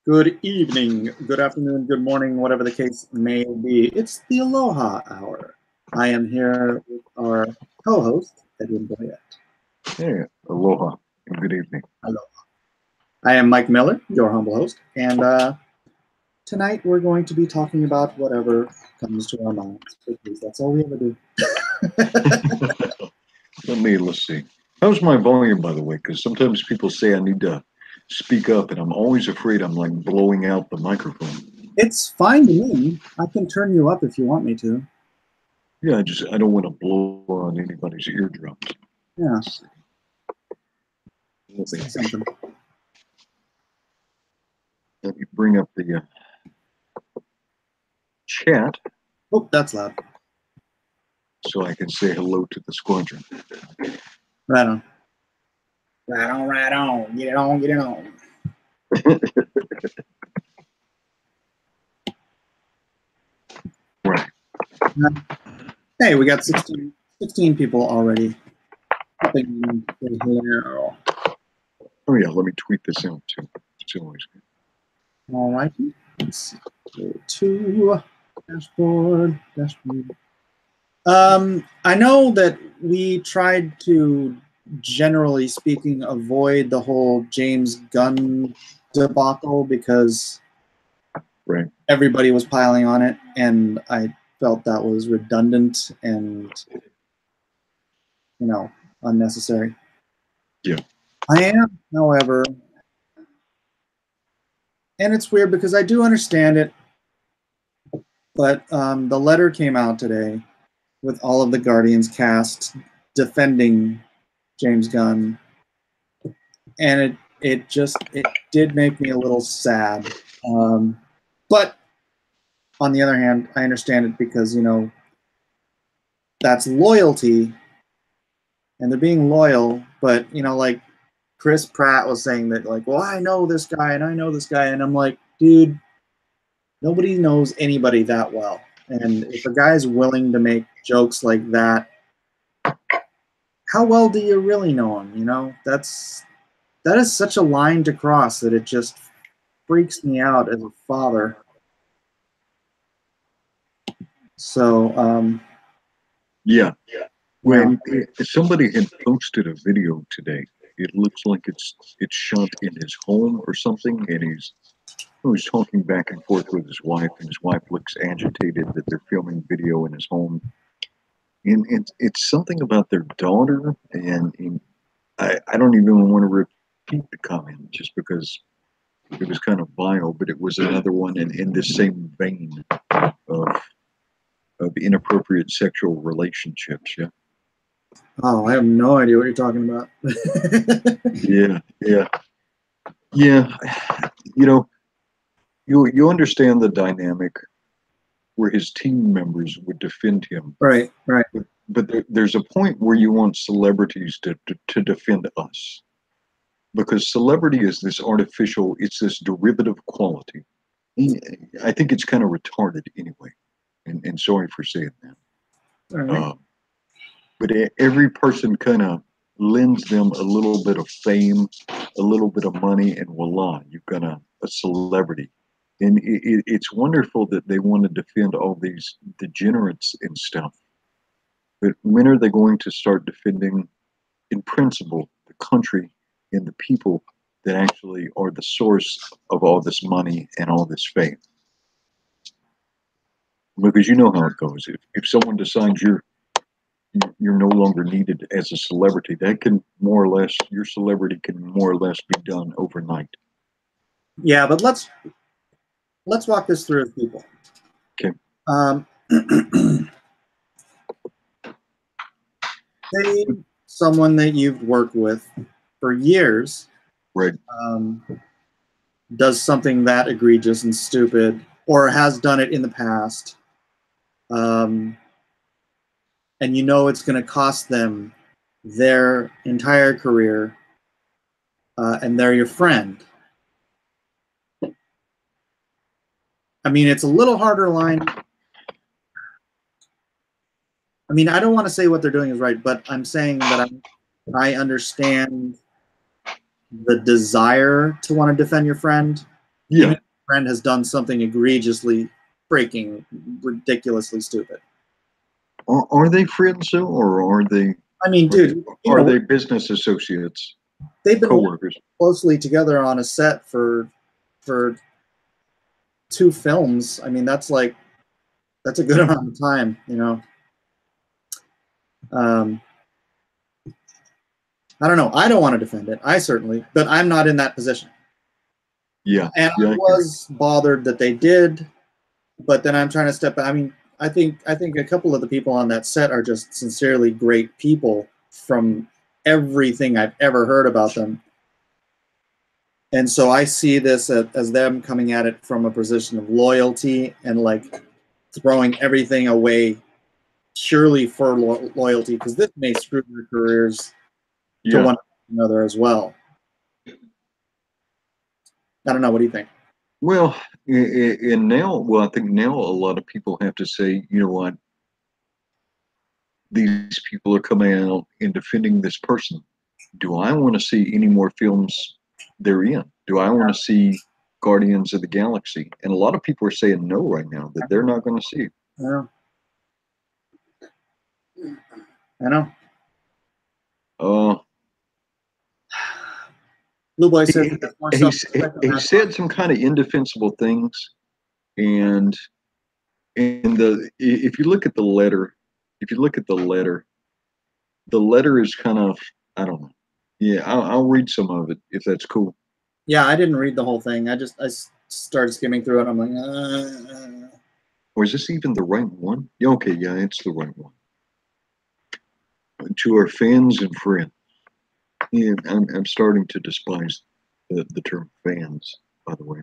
Good evening, good afternoon, good morning, whatever the case may be. It's the Aloha Hour. I am here with our co-host, Edwin Boyette. Hey, aloha, and good evening. Hello. I am Mike Miller, your humble host, and tonight we're going to be talking about whatever comes to our minds, because that's all we ever do. Let's see. How's my volume, by the way? Because sometimes people say I need to speak up, and I'm always afraid I'm like blowing out the microphone. It's fine to me. I can turn you up if you want me to. Yeah, I don't want to blow on anybody's eardrums. Yeah. Let's see. Something. Let me bring up the chat Oh, that's loud. so I can say hello to the squadron. Right on. Right on, right on. Get it on, get it on. Right. Hey, we got 16 people already. Oh yeah, let me tweet this out too. It's always good. All right. Let's go to dashboard. I know that we tried to, generally speaking, avoid the whole James Gunn debacle because everybody was piling on it, and I felt that was redundant and, unnecessary. Yeah. I am, however, and it's weird because I do understand it, but the letter came out today with all of the Guardians cast defending James Gunn, and it did make me a little sad. But on the other hand, I understand it because, that's loyalty, and they're being loyal, but, like Chris Pratt was saying that, like, well, I know this guy, and I know this guy, and I'm like, dude, nobody knows anybody that well. And if a guy's willing to make jokes like that, how well do you really know him? That is such a line to cross that it just freaks me out as a father. So, yeah. When somebody had posted a video today, it looks like it's shot in his home or something, and he's talking back and forth with his wife, and his wife looks agitated that they're filming video in his home. And it's something about their daughter, and I don't even want to repeat the comment just because it was kind of vile, but it was another one in this same vein of inappropriate sexual relationships, yeah. Oh, I have no idea what you're talking about. Yeah. You understand the dynamic where his team members would defend him. Right. But there's a point where you want celebrities to defend us. Because celebrity is this artificial, it's this derivative quality. I think it's kind of retarded anyway. And sorry for saying that. Right. But every person kind of lends them a little bit of fame, a little bit of money, and voila, you've got a celebrity. And it's wonderful that they want to defend all these degenerates and stuff. But when are they going to start defending, in principle, the country and the people that actually are the source of all this money and all this fame? Because you know how it goes. If someone decides you're no longer needed as a celebrity, that can more or less, your celebrity can more or less be done overnight. Yeah, but let's walk this through with people. Okay. Say someone that you've worked with for years, right, does something that egregious and stupid, or has done it in the past, and it's going to cost them their entire career, and they're your friend. I mean, it's a little harder line. I mean, I don't want to say what they're doing is right, but I'm saying that I understand the desire to want to defend your friend, even if a friend has done something egregiously, freaking, ridiculously stupid. Are they friends though, or are they? I mean, dude, are they business associates? They've been coworkers closely together on a set for 2 films. I mean, that's a good amount of time, you know. I don't know. I don't want to defend it. I certainly, but I'm not in that position. Yeah. And I was bothered that they did, but then I'm trying to step back. I mean, I think a couple of the people on that set are just sincerely great people from everything I've ever heard about them. And so I see this as them coming at it from a position of loyalty and like throwing everything away purely for loyalty, because this may screw their careers to one another as well. I don't know. What do you think? Well, and now, I think now a lot of people have to say, you know what, these people are coming out and defending this person. Do I want to see any more films they're in? Do I want to see Guardians of the Galaxy? And a lot of people are saying no right now, that they're not going to see it. Yeah. I know. Blue Boy said he said some kind of indefensible things, and if you look at the letter, the letter is kind of, I don't know. Yeah, I'll read some of it if that's cool. Yeah, I didn't read the whole thing. I started skimming through it. I'm like, Or is this even the right one? Yeah, okay, yeah, it's the right one. To our fans and friends. Yeah, I'm starting to despise the term fans, by the way.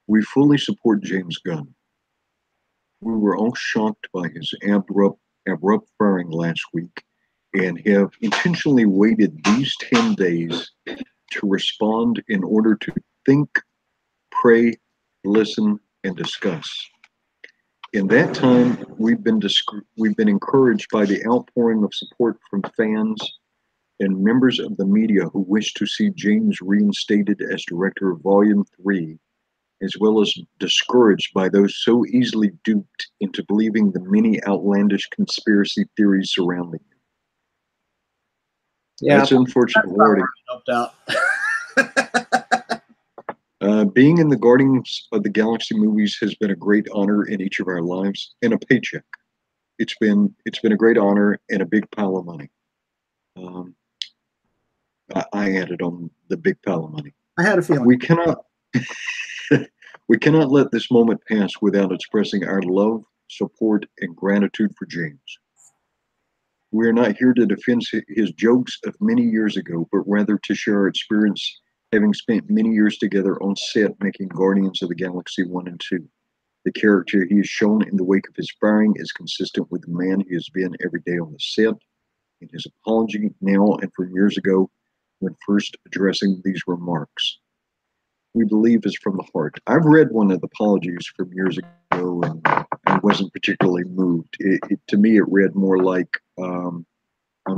We fully support James Gunn. We were all shocked by his abrupt firing last week and have intentionally waited these 10 days to respond in order to think, pray, listen, and discuss. In that time, we've been encouraged by the outpouring of support from fans and members of the media who wish to see James reinstated as director of Volume 3, as well as discouraged by those so easily duped into believing the many outlandish conspiracy theories surrounding him. Yeah, that's unfortunate wording. Being in the Guardians of the Galaxy movies has been a great honor in each of our lives, and a paycheck. It's been a great honor and a big pile of money. I added on the big pile of money. I had a feeling. We cannot let this moment pass without expressing our love, support, and gratitude for James. We are not here to defend his jokes of many years ago, but rather to share our experience having spent many years together on set making Guardians of the Galaxy 1 and 2. The character he has shown in the wake of his firing is consistent with the man he has been every day on the set. In his apology now and from years ago, when first addressing these remarks, we believe is from the heart. I've read one of the apologies from years ago, and I wasn't particularly moved. To me, it read more like, I'm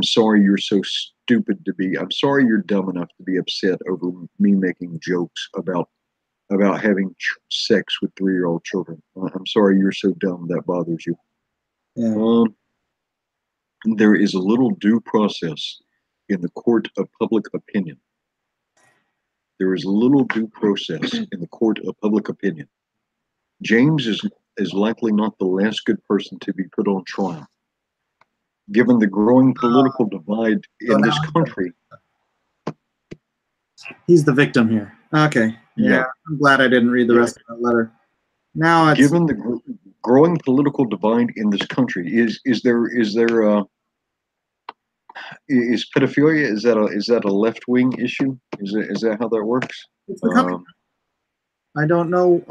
sorry you're so stupid to be, I'm sorry you're dumb enough to be upset over me making jokes about having sex with 3-year-old children. I'm sorry you're so dumb that bothers you. Yeah. There is a little due process in the court of public opinion. There is little due process in the court of public opinion. James is likely not the last good person to be put on trial. Given the growing political divide in this country. He's the victim here. Okay. Yeah. I'm glad I didn't read the rest of that letter. Now it's... Given the growing political divide in this country, is pedophilia, is that a left-wing issue? Is that how that works? I don't know.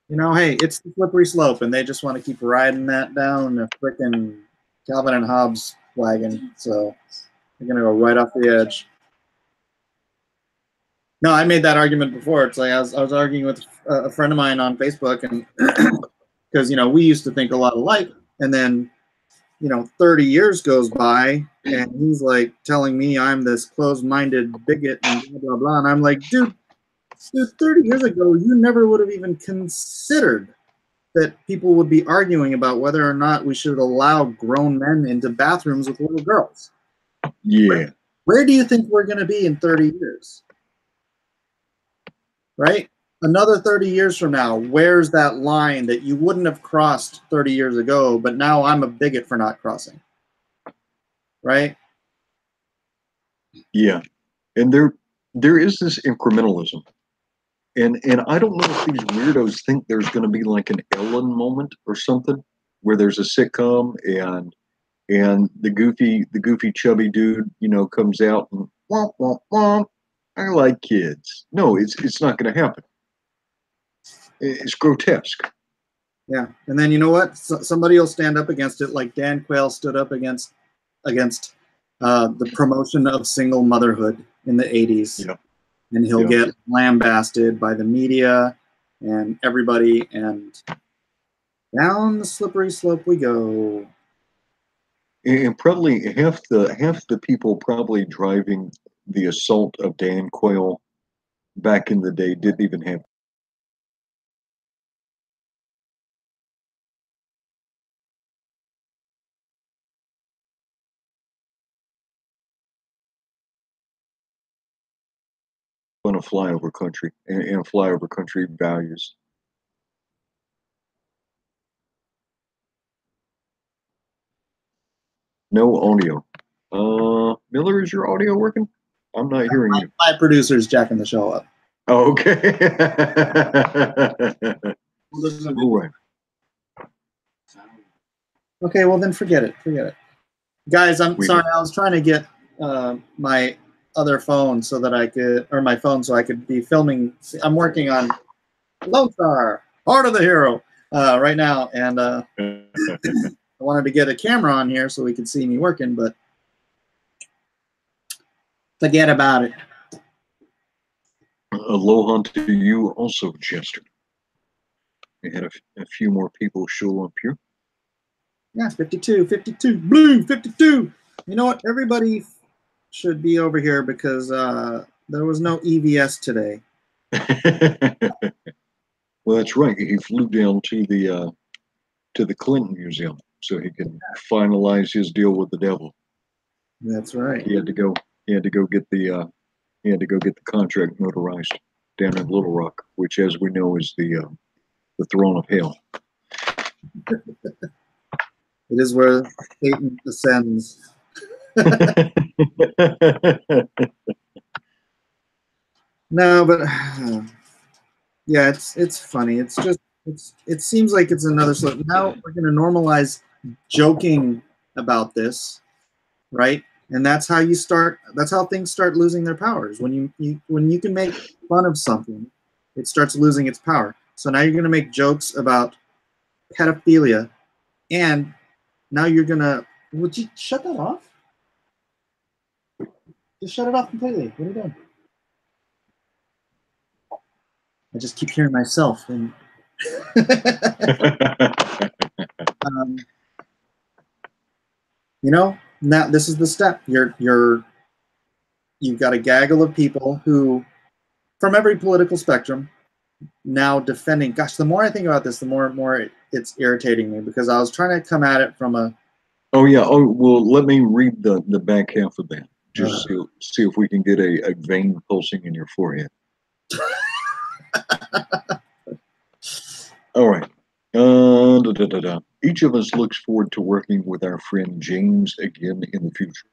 You know, hey, it's the slippery slope, and they just want to keep riding that down the frickin' Calvin and Hobbes wagon. So they're gonna go right off the edge. No, I made that argument before. It's like I was arguing with a friend of mine on Facebook, and because we used to think a lot alike, and then you know, 30 years goes by and he's like telling me I'm this closed-minded bigot and blah, blah, blah. And I'm like, dude, 30 years ago, you never would have even considered that people would be arguing about whether or not we should allow grown men into bathrooms with little girls. Yeah. Where do you think we're going to be in 30 years? Right? Another 30 years from now, where's that line that you wouldn't have crossed 30 years ago, but now I'm a bigot for not crossing? Right? Yeah. And there is this incrementalism. And I don't know if these weirdos think there's going to be like an Ellen moment or something where there's a sitcom and the goofy chubby dude, you know, comes out and womp womp womp. I like kids. No, it's not going to happen. It's grotesque. Yeah, and then you know what? Somebody will stand up against it, like Dan Quayle stood up against the promotion of single motherhood in the 80s. Yeah. And he'll get lambasted by the media and everybody, and down the slippery slope we go. And probably half the people probably driving the assault of Dan Quayle back in the day didn't even have on a flyover country and flyover country values. No audio. Miller, is your audio working? I'm not hearing you. My producer's jacking the show up. Oh, okay. All right. Okay, well then forget it. Forget it. Guys, I'm sorry. I was trying to get my other phone so that I could, or my phone so I could be filming. I'm working on LONESTAR, Heart of the Hero, right now, and I wanted to get a camera on here so we could see me working, but forget about it. Aloha to you also, Chester. We had a few more people show up here. Yeah, 52, blue, 52. You know what? Everybody should be over here because there was no EVS today. Well, that's right. He flew down to the Clinton Museum so he can finalize his deal with the devil. That's right. He had to go get the contract notarized down in Little Rock, which, as we know, is the throne of hell. It is where Satan ascends. No, but yeah, it's funny. It's just it seems like it's another slip. Now we're going to normalize joking about this, right? And that's how you start. That's how things start losing their powers. When you can make fun of something, it starts losing its power. So now you're going to make jokes about pedophilia, and now you're going to. Would you shut that off? Just shut it off completely. What are you doing? I just keep hearing myself. And you know, now this is the step. You've got a gaggle of people who, from every political spectrum, now defending. Gosh, the more I think about this, the more and more it's irritating me because I was trying to come at it from a. Oh yeah. Oh well, let me read the back half of that. Just see if we can get a vein pulsing in your forehead. All right. Each of us looks forward to working with our friend James again in the future.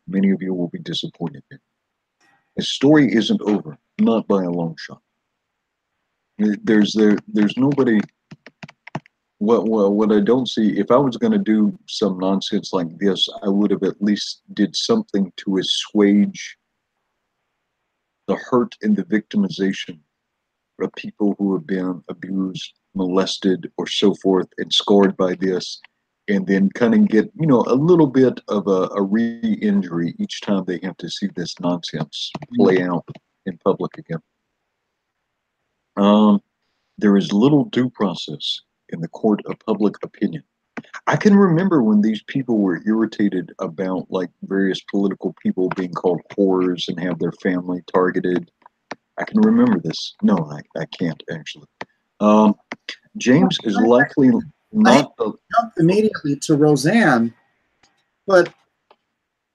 Many of you will be disappointed. His story isn't over, not by a long shot. There's nobody. What I don't see, if I was going to do some nonsense like this, I would have at least did something to assuage the hurt and the victimization of people who have been abused, molested, or so forth, and scarred by this, and then kind of get, you know, a little bit of a re-injury each time they have to see this nonsense play out in public again. There is little due process in the court of public opinion. I can remember when these people were irritated about like various political people being called whores and have their family targeted. I can remember this. No, I can't actually. James is likely not the. Jumped immediately to Roseanne, but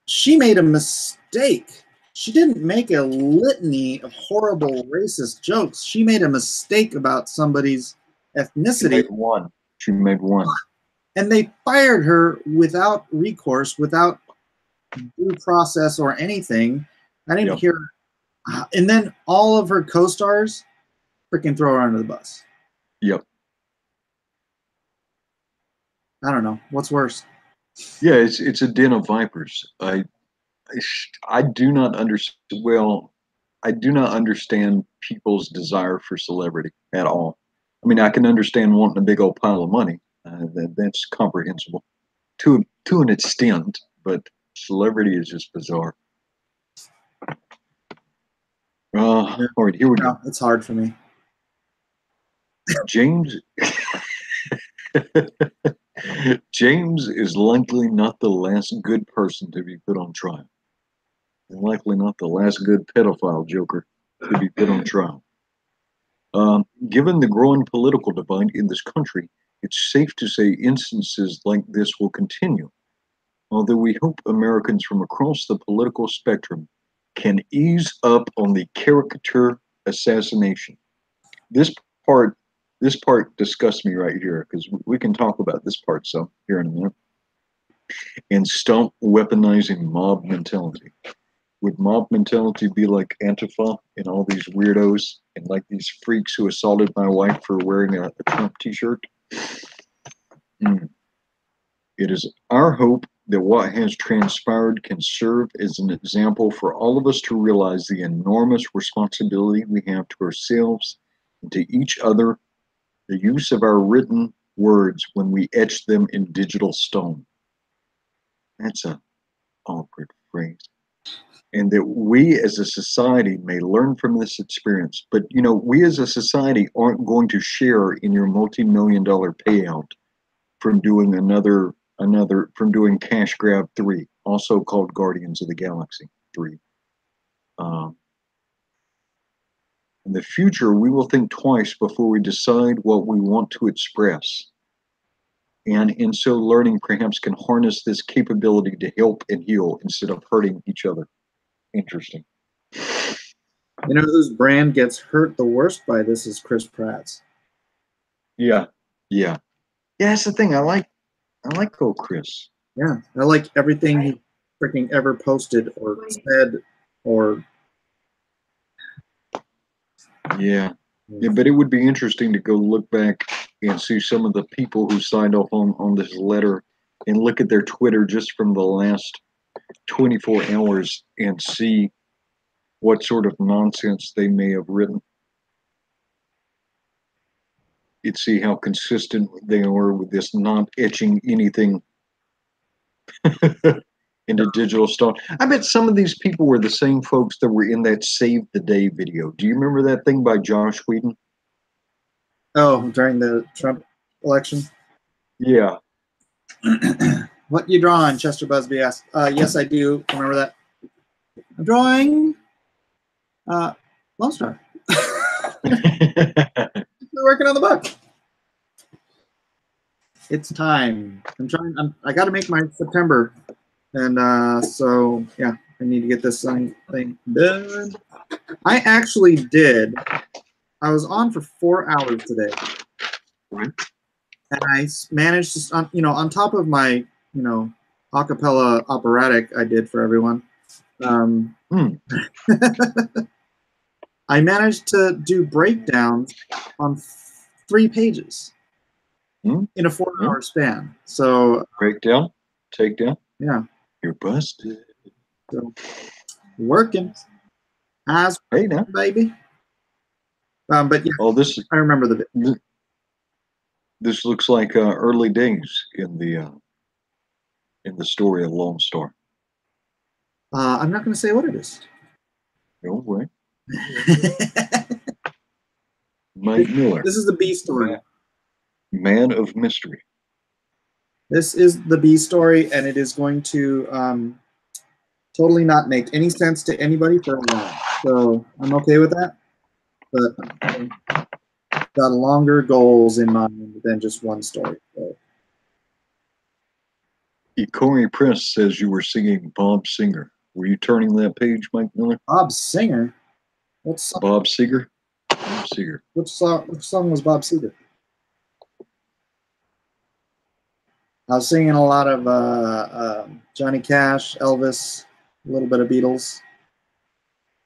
she made a mistake. She didn't make a litany of horrible racist jokes. She made a mistake about somebody's ethnicity. She made one. She made one. And they fired her without recourse, without due process or anything. I didn't hear. And then all of her co-stars freaking throw her under the bus. Yep. I don't know. What's worse? Yeah, it's a den of vipers. I do not understand. Well, I do not understand people's desire for celebrity at all. I mean, I can understand wanting a big old pile of money. That's comprehensible to an extent, but celebrity is just bizarre. All right, here we go. It's hard for me. James James is likely not the last good person to be put on trial. And likely not the last good pedophile joker to be put on trial. Given the growing political divide in this country, it's safe to say instances like this will continue. Although we hope Americans from across the political spectrum can ease up on the caricature assassination. This part disgusts me right here, because we can talk about this part some here in a minute. And stop weaponizing mob mentality. Would mob mentality be like Antifa and all these weirdos and like these freaks who assaulted my wife for wearing a Trump t-shirt? It is our hope that what has transpired can serve as an example for all of us to realize the enormous responsibility we have to ourselves and to each other, the use of our written words when we etch them in digital stone. That's an awkward phrase. And that we as a society may learn from this experience. But, you know, we as a society aren't going to share in your multi-million-dollar payout from doing from doing Cash Grab 3, also called Guardians of the Galaxy 3. In the future, we will think twice before we decide what we want to express. And in so learning perhaps can harness this capability to help and heal instead of hurting each other. Interesting. You know whose brand gets hurt the worst by this is Chris Pratt's. Yeah. That's the thing. I like old Chris. Yeah, I like everything he freaking ever posted or said or. Yeah, but it would be interesting to go look back and see some of the people who signed off on this letter and look at their Twitter just from the last 24 hours and see what sort of nonsense they may have written. You'd see how consistent they are with this not etching anything into digital stone. I bet some of these people were the same folks that were in that Save the Day video. Do you remember that thing by Josh Whedon? Oh, during the Trump election? Yeah. What you drawing? Chester Busby asked. Yes, I do. Remember that? I'm drawing Lone Star. We're working on the book. It's time. I got to make my September. And so, yeah, I need to get this thing done. I actually did. I was on for 4 hours today. Right. And I managed to, on top of my, a cappella operatic I did for everyone. I managed to do breakdowns on 3 pages in a 4-hour span. So breakdown, takedown. Yeah. You're busted. So, working. As hey now, baby. But yeah, I remember the bit. This looks like early days in the story of Lone Star. I'm not going to say what it is. No way. Mike Miller. This is the B story. Man of mystery. This is the B story, and it is going to totally not make any sense to anybody for a while. So I'm okay with that. But I've got longer goals in mind than just one story. So. Corey Press says you were singing Bob Singer. Were you turning that page, Mike Miller? Bob Singer? What's Bob Seger? Bob Seger. Which song was Bob Seger? I was singing a lot of Johnny Cash, Elvis, a little bit of Beatles,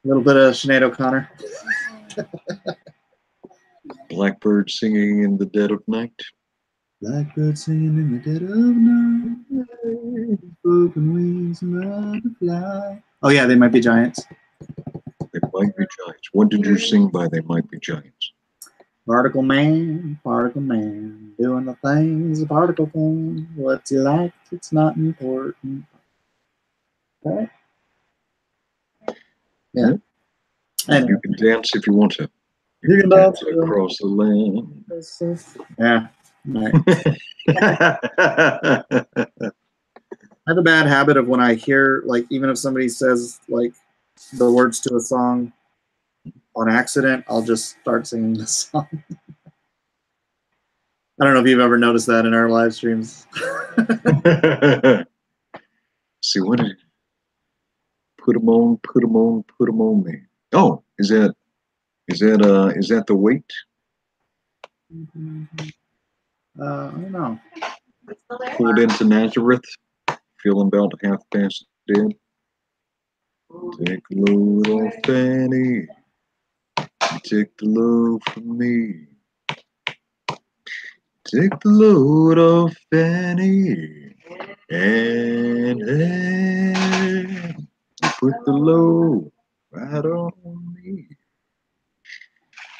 a little bit of Sinead O'Connor. Blackbird singing in the dead of night. Blackbird singing in the dead of night. Broken wings and butterfly. Oh yeah, They Might Be Giants. They Might Be Giants. What did you sing by They Might Be Giants? Particle man, doing the things a particle can. What's he like? It's not important. Okay. Yeah. Anyway. You can dance if you want to. You can dance across the land. Yeah. Right. I have a bad habit of when I hear, like, even if somebody says like the words to a song on accident, I'll just start singing the song. I don't know if you've ever noticed that in our live streams. See, what did put them on me? Oh, is that the weight? I don't know. Pulled into Nazareth, feeling about half past dead. Take a load off Fanny. You take the load from me. Take the load off Fanny. And put the load right on me.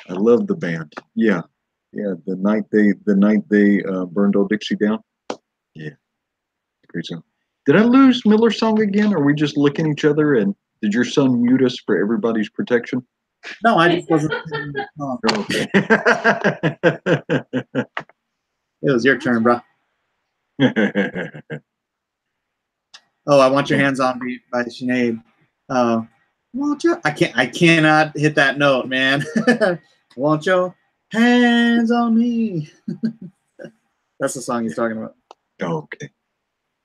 I love the band. Yeah. The night they burned Old Dixie down. Yeah, great song. Did I lose Miller's song again? Or are we just looking at each other? And did your son mute us for everybody's protection? No, I just wasn't singing the song. Okay. It was your turn, bro. Oh, I Want Your Hands on Me by Sinead. Won't you? I cannot hit that note, man. Want your hands on me. That's the song he's talking about. Okay.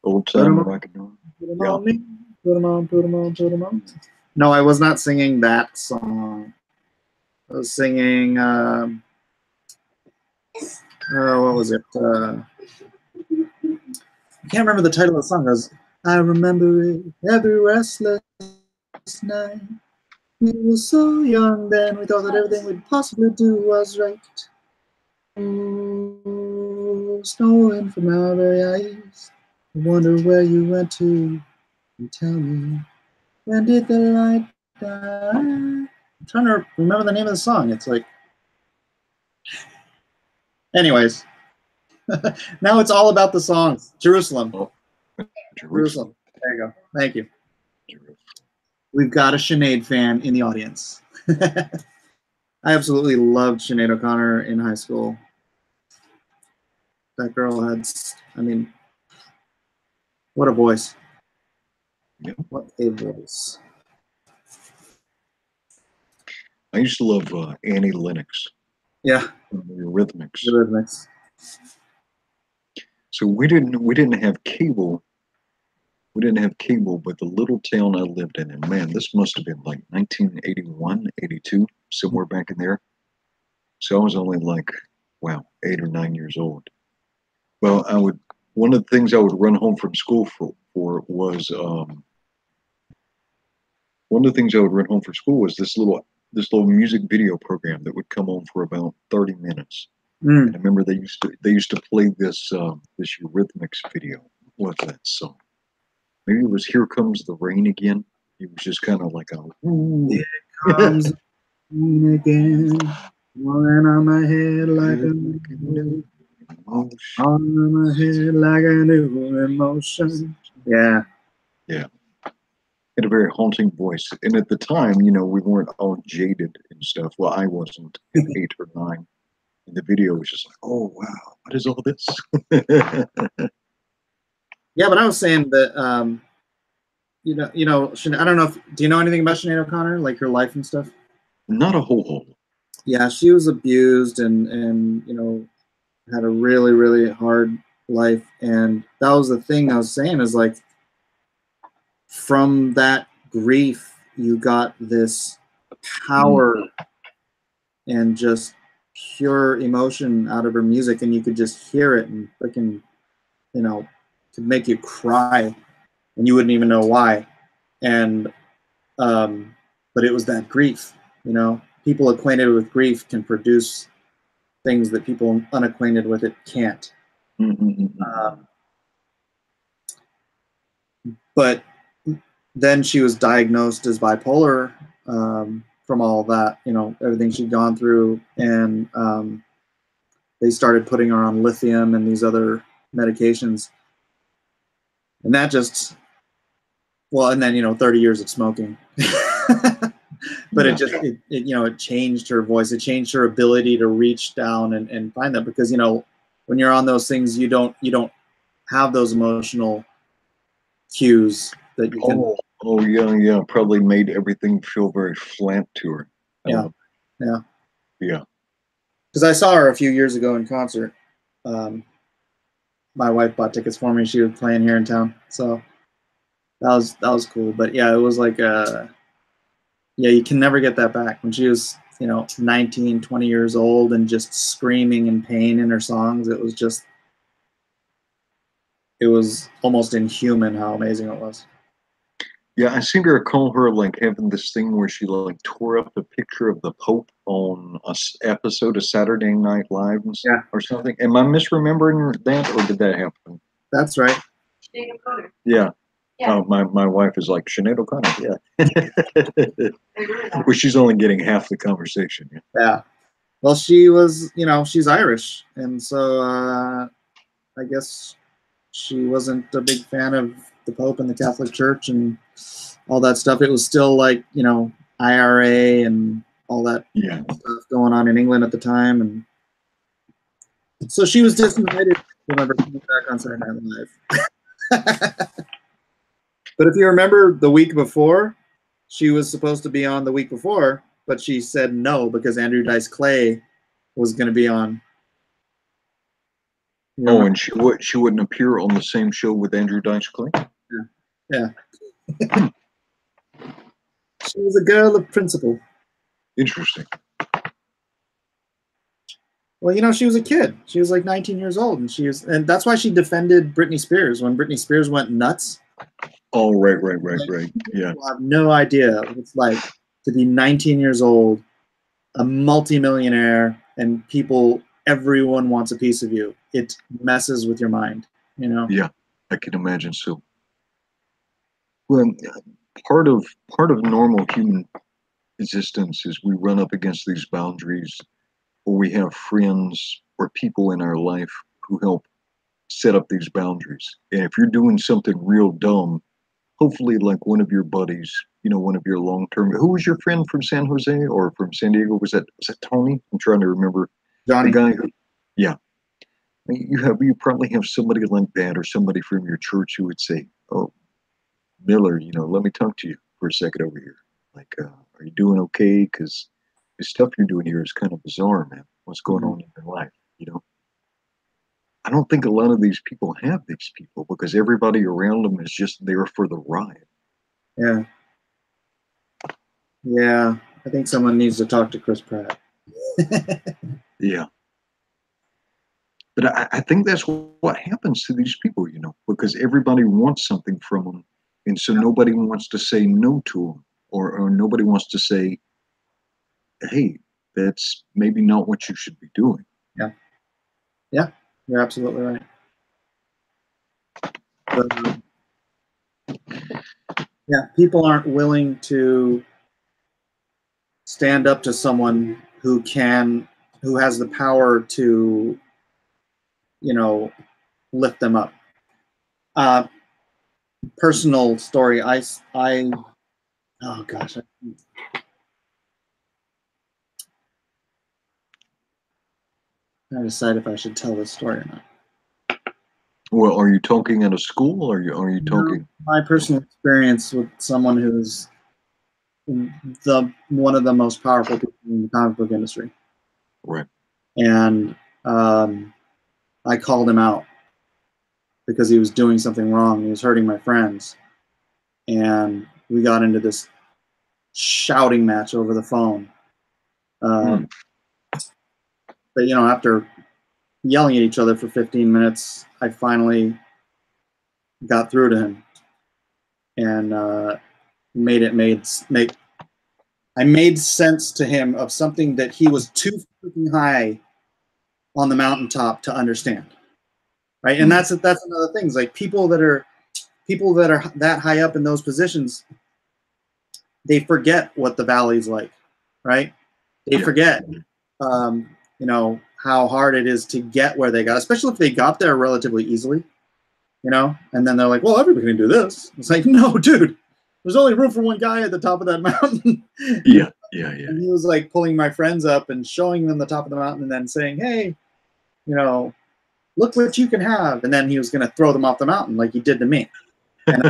Old time rock and roll. Put them on me. Put them on, put them on, put them on. No, I was not singing that song. I was singing, what was it? I can't remember the title of the song. It was, I remember it every restless night. We were so young then, we thought that everything we'd possibly do was right. Oh, snowing from our very eyes. I wonder where you went to. You tell me, when did the light die? I'm trying to remember the name of the song. It's like, anyways. Now it's all about the songs. Jerusalem. Oh, Jerusalem. There you go. Thank you. We've got a Sinead fan in the audience. I absolutely loved Sinead O'Connor in high school. That girl had, I mean, what a voice. Yep. What a voice. I used to love Annie Lennox. Yeah. Eurythmics. Eurythmics. So we didn't have cable. We didn't have cable, but the little town I lived in, and man, this must have been like 1981, 82, somewhere back in there. So I was only like, wow, 8 or 9 years old. Well, one of the things I would run home from school for was this little music video program that would come on for about 30 minutes. And I remember they used to play this Eurythmics video. What was that song? Maybe it was Here Comes the Rain Again. It was just kind of like a ooh. Here comes the rain again, falling on my head like a new emotion. On my head like a new emotion. Yeah. Yeah. Had a very haunting voice. And at the time, we weren't all jaded and stuff. Well, I wasn't at 8 or 9. And the video was just like, oh, wow, what is all this? Yeah, but I was saying that I don't know if do you know anything about Sinead O'Connor, like her life and stuff? Not a whole whole. Yeah, she was abused and had a really really hard life, and that was the thing I was saying is like from that grief you got this power and just pure emotion out of her music, and you could just hear it and freaking could make you cry and you wouldn't even know why. And but it was that grief. People acquainted with grief can produce things that people unacquainted with it can't. But then she was diagnosed as bipolar from all that, everything she'd gone through, and they started putting her on lithium and these other medications, and that just and then 30 years of smoking. But it changed her voice. It changed her ability to reach down and find that, because when you're on those things, you don't have those emotional cues that you can. Oh yeah, probably made everything feel very flat to her. Yeah. Yeah. Because I saw her a few years ago in concert. My wife bought tickets for me. She was playing here in town, so that was cool. But yeah, it was like you can never get that back. When she was 19, 20 years old and just screaming in pain in her songs, it was almost inhuman how amazing it was. Yeah, I seem to recall her like having this thing where she like tore up a picture of the Pope on a episode of Saturday Night Live or something. Am I misremembering that, or did that happen? That's right. Yeah. Oh, my wife is like, Sinead O'Connor, yeah. Well, she's only getting half the conversation. Yeah. Well, she was, she's Irish, and so I guess she wasn't a big fan of the Pope and the Catholic Church and all that stuff. It was still like, IRA and all that stuff going on in England at the time, and so she was disinvited from ever coming back on Saturday Night Live. But if you remember the week before, she was supposed to be on the week before, but she said no because Andrew Dice Clay was going to be on. And she wouldn't appear on the same show with Andrew Dice Clay? Yeah. She was a girl of principle. Interesting. Well, she was a kid. She was like 19 years old, and that's why she defended Britney Spears when Britney Spears went nuts. Oh, right. Yeah. People have no idea what it's like to be 19 years old, a multimillionaire, and everyone wants a piece of you. It messes with your mind, Yeah, I can imagine so. Well, part of normal human existence is we run up against these boundaries, or we have friends or people in our life who help set up these boundaries. And if you're doing something real dumb, hopefully like one of your buddies, one of your long-term, who was your friend from San Jose or from San Diego? Was that Tony? I'm trying to remember. Johnny. The guy who, yeah. You probably have somebody like that, or somebody from your church who would say, "Oh, Miller, let me talk to you for a second over here. Like, are you doing okay? Because the stuff you're doing here is kind of bizarre, man. What's going on in your life? I don't think a lot of these people have these people because everybody around them is just there for the ride. Yeah. Yeah. I think someone needs to talk to Chris Pratt. Yeah. But I think that's what happens to these people, because everybody wants something from them. And so nobody wants to say no to them, or nobody wants to say, hey, that's maybe not what you should be doing. Yeah. Yeah, you're absolutely right. But, yeah, people aren't willing to stand up to someone who has the power to, lift them up. Personal story. Oh gosh. I decide if I should tell this story or not. Well, are you talking at a school? Or are you No, talking? my personal experience with someone who's one of the most powerful people in the comic book industry, Right. and I called him out because he was doing something wrong. He was hurting my friends, and we got into this shouting match over the phone. But after yelling at each other for 15 minutes, I finally got through to him and I made sense to him of something that he was too freaking high on the mountaintop to understand. Right, and that's another thing. Is like people that are that high up in those positions, they forget what the valley's like, right? They forget, how hard it is to get where they got, especially if they got there relatively easily, and then they're like, well, everybody can do this. It's like, no, dude, there's only room for one guy at the top of that mountain. Yeah. And he was like pulling my friends up and showing them the top of the mountain and then saying, hey, look what you can have. And then he was going to throw them off the mountain like he did to me. And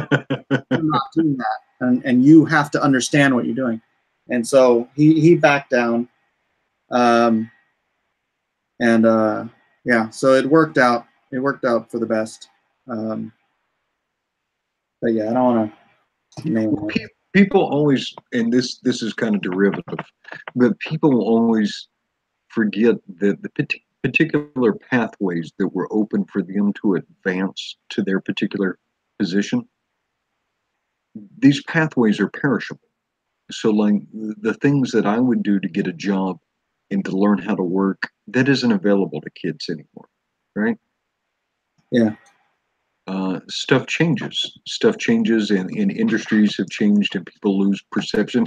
I'm not doing that. And you have to understand what you're doing. And so he backed down. So it worked out. It worked out for the best. But yeah, I don't want to name it. People always, and this is kind of derivative, but people always forget that the particular pathways that were open for them to advance to their particular position, these pathways are perishable. So like the things that I would do to get a job and to learn how to work, that isn't available to kids anymore, right? Yeah. Stuff changes and industries have changed and people lose perception.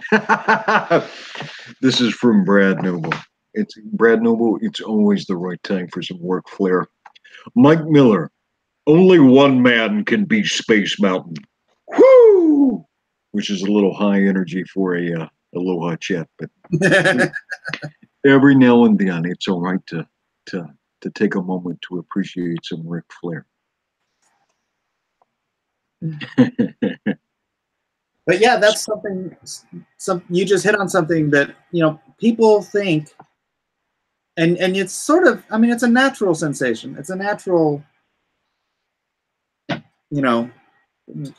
This is from Brad Noble. It's Brad Noble. It's always the right time for some work flair. Mike Miller, only one man can be Space Mountain. Whoo! Which is a little high energy for a Aloha chat, but every now and then it's all right to take a moment to appreciate some Ric Flair. But yeah, that's something. You just hit on something that people think, and it's sort of. I mean, it's a natural sensation. It's a natural,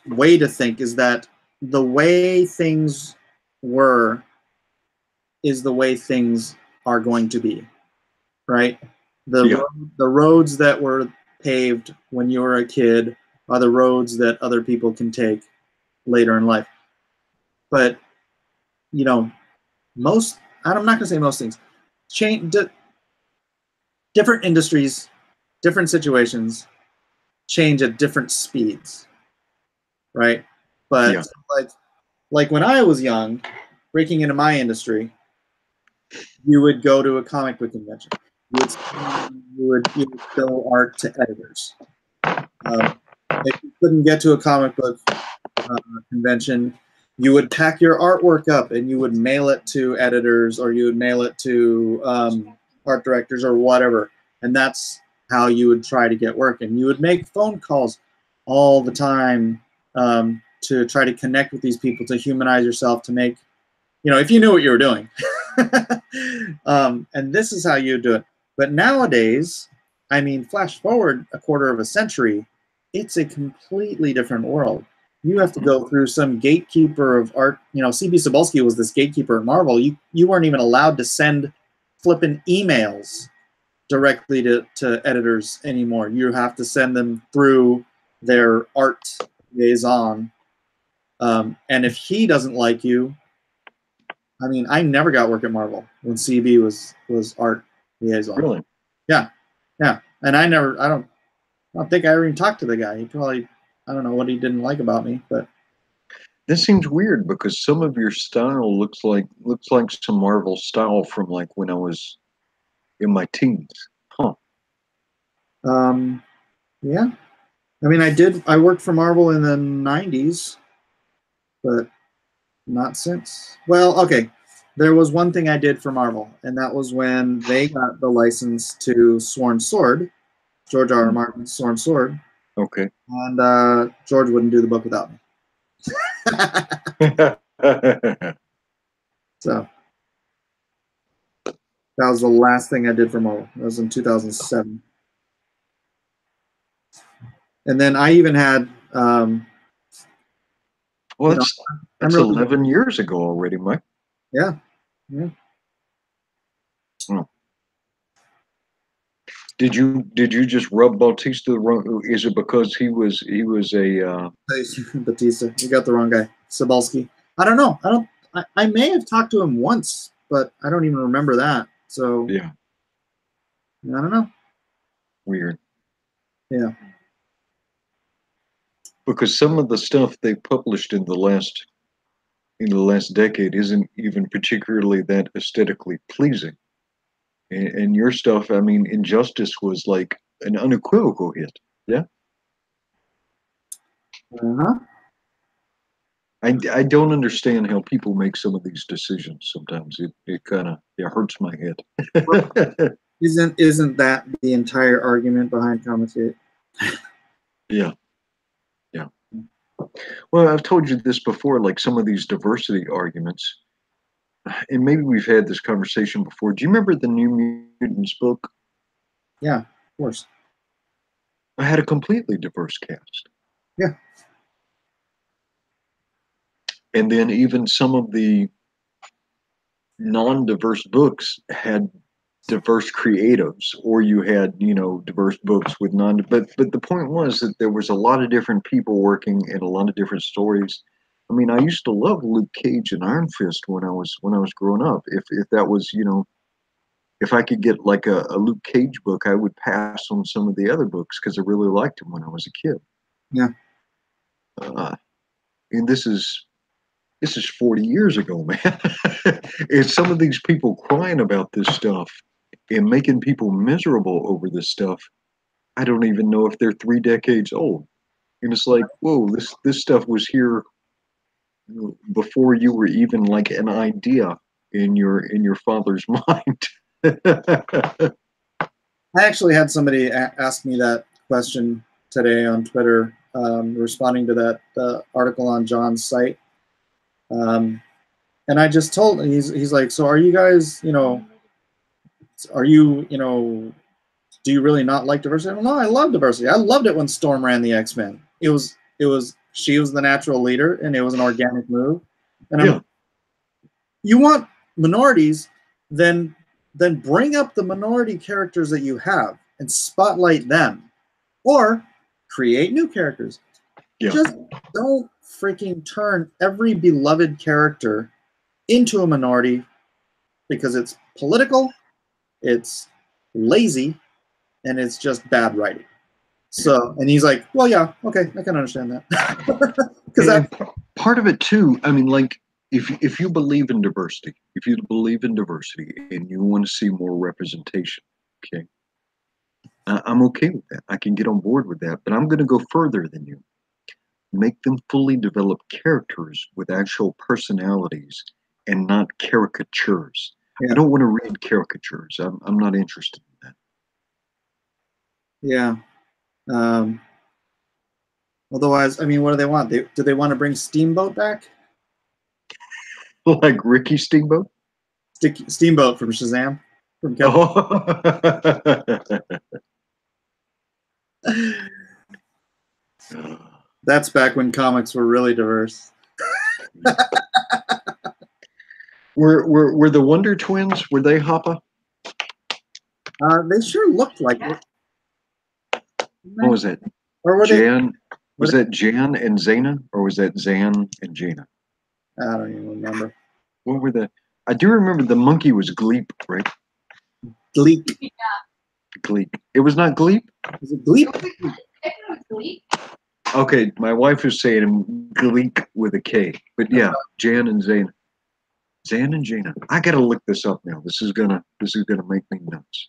way to think is that the way things were is the way things are going to be, right? The roads that were paved when you were a kid are the roads that other people can take later in life. But I'm not going to say most things. Different industries, different situations change at different speeds, right? But like when I was young, breaking into my industry, you would go to a comic book convention. You would show art to editors. If you couldn't get to a comic book convention, you would pack your artwork up and you would mail it to editors or you would mail it to art directors or whatever. And that's how you would try to get work. And you would make phone calls all the time to try to connect with these people, to humanize yourself, to make, if you knew what you were doing. And this is how you do it. But nowadays, I mean, flash forward a quarter of a century, it's a completely different world. You have to go through some gatekeeper of art. C.B. Cebulski was this gatekeeper at Marvel. You weren't even allowed to send flipping emails directly to editors anymore. You have to send them through their art liaison. And if he doesn't like you, I mean, I never got work at Marvel when CB was art liaison. Really? Yeah. And I don't think I ever even talked to the guy. He probably, I don't know what he didn't like about me, but this seems weird because some of your style looks like some Marvel style from like when I was in my teens. Huh. Yeah. I mean, I worked for Marvel in the 90s, but not since. Well, okay. There was one thing I did for Marvel, and that was when they got the license to Sworn Sword, George R. R. Martin's Sworn Sword. Okay. And George wouldn't do the book without me. So that was the last thing I did for Marvel. That was in 2007. And then I even had, well, that's really, 11 years ago already, Mike. Yeah. Oh. Did you just rub Bautista the wrong? Is it because he was a Batista? You got the wrong guy. Cebulski. I don't know. I may have talked to him once, but I don't even remember that. So yeah, I don't know. Weird. Yeah. Because some of the stuff they published in the last decade isn't even particularly that aesthetically pleasing. And your stuff, I mean, Injustice was like an unequivocal hit. Yeah. Uh-huh. I don't understand how people make some of these decisions. Sometimes it kind of hurts my head. Isn't that the entire argument behind Comics Gate? Yeah. Yeah. Well, I've told you this before, like some of these diversity arguments, and maybe we've had this conversation before. Do you remember the New Mutants book? Yeah, of course. I had a completely diverse cast. Yeah. And then even some of the non-diverse books had diverse creatives, or you had, diverse books with but the point was that there was a lot of different people working in a lot of different stories. I mean, I used to love Luke Cage and Iron Fist when I was growing up. If that was, if I could get like a Luke Cage book, I would pass on some of the other books because I really liked him when I was a kid. Yeah. And this is 40 years ago, man. It's some of these people crying about this stuff and making people miserable over this stuff. I don't even know if they're 3 decades old. And it's like, whoa, this stuff was here before you were even like an idea in your father's mind. I actually had somebody ask me that question today on Twitter, responding to that article on John's site. And I just told him, he's like, so are you guys, are you, do you really not like diversity? No, I love diversity. I loved it when Storm ran the X-Men. She was the natural leader, and it was an organic move. And you want minorities, then bring up the minority characters that you have and spotlight them, or create new characters. Yeah. Just don't freaking turn every beloved character into a minority, because it's political, it's lazy, and it's just bad writing. So, and he's like, well, yeah, okay, I can understand that. Because part of it too, I mean, like, if you believe in diversity, and you want to see more representation, okay, I'm okay with that. I can get on board with that, but I'm going to go further than you. Make them fully developed characters with actual personalities and not caricatures. Yeah. I don't want to read caricatures. I'm not interested in that. Yeah. Otherwise, I mean, what do they want? Do they want to bring Steamboat back? Like Ricky Steamboat? Steamboat from Shazam. From Kevin. Oh. That's back when comics were really diverse. Were the Wonder Twins, were they Hoppa? They sure looked like it. What was it? Or were Jan? Was that Jan and Zana, or was that Zan and Jana? I don't even remember. What were the? I do remember the monkey was Gleep, right? Gleep. Yeah. Gleep. It was not Gleep? Was it Gleep? It was Gleep. Okay, my wife was saying Gleep with a K, but yeah, Jan and Zana. Zan and Jana. I gotta look this up now. This is gonna make me nuts.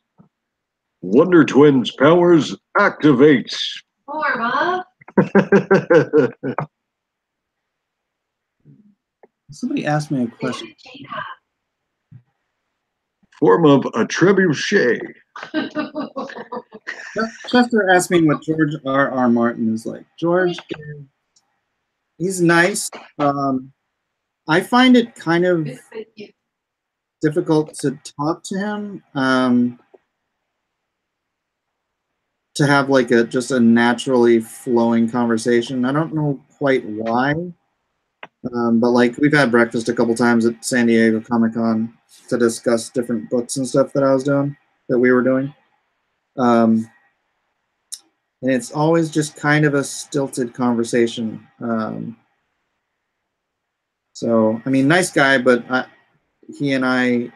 Wonder Twins powers activates. Form up. Somebody asked me a question. Form of a trebuchet. Chester asked me what George R. Martin is like. George, he's nice. I find it kind of difficult to talk to him. To have like just a naturally flowing conversation. I don't know quite why, but like we've had breakfast a couple times at San Diego Comic-Con to discuss different books and stuff that we were doing. And it's always just kind of a stilted conversation. So, I mean, nice guy, but he and I,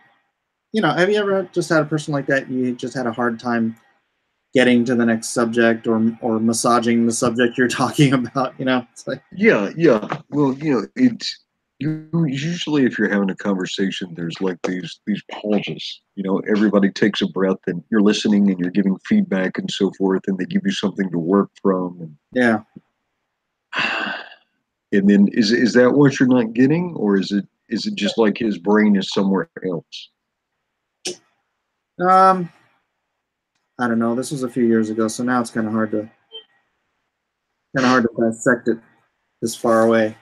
have you ever just had a person like that? You just had a hard time getting to the next subject or massaging the subject you're talking about, It's like, yeah. Well, it's usually if you're having a conversation, there's like these pauses. Everybody takes a breath, and you're listening, and you're giving feedback and so forth, and they give you something to work from. And, yeah. And then is that what you're not getting, or is it just like his brain is somewhere else? I don't know. This was a few years ago, so now it's kind of hard to dissect it this far away,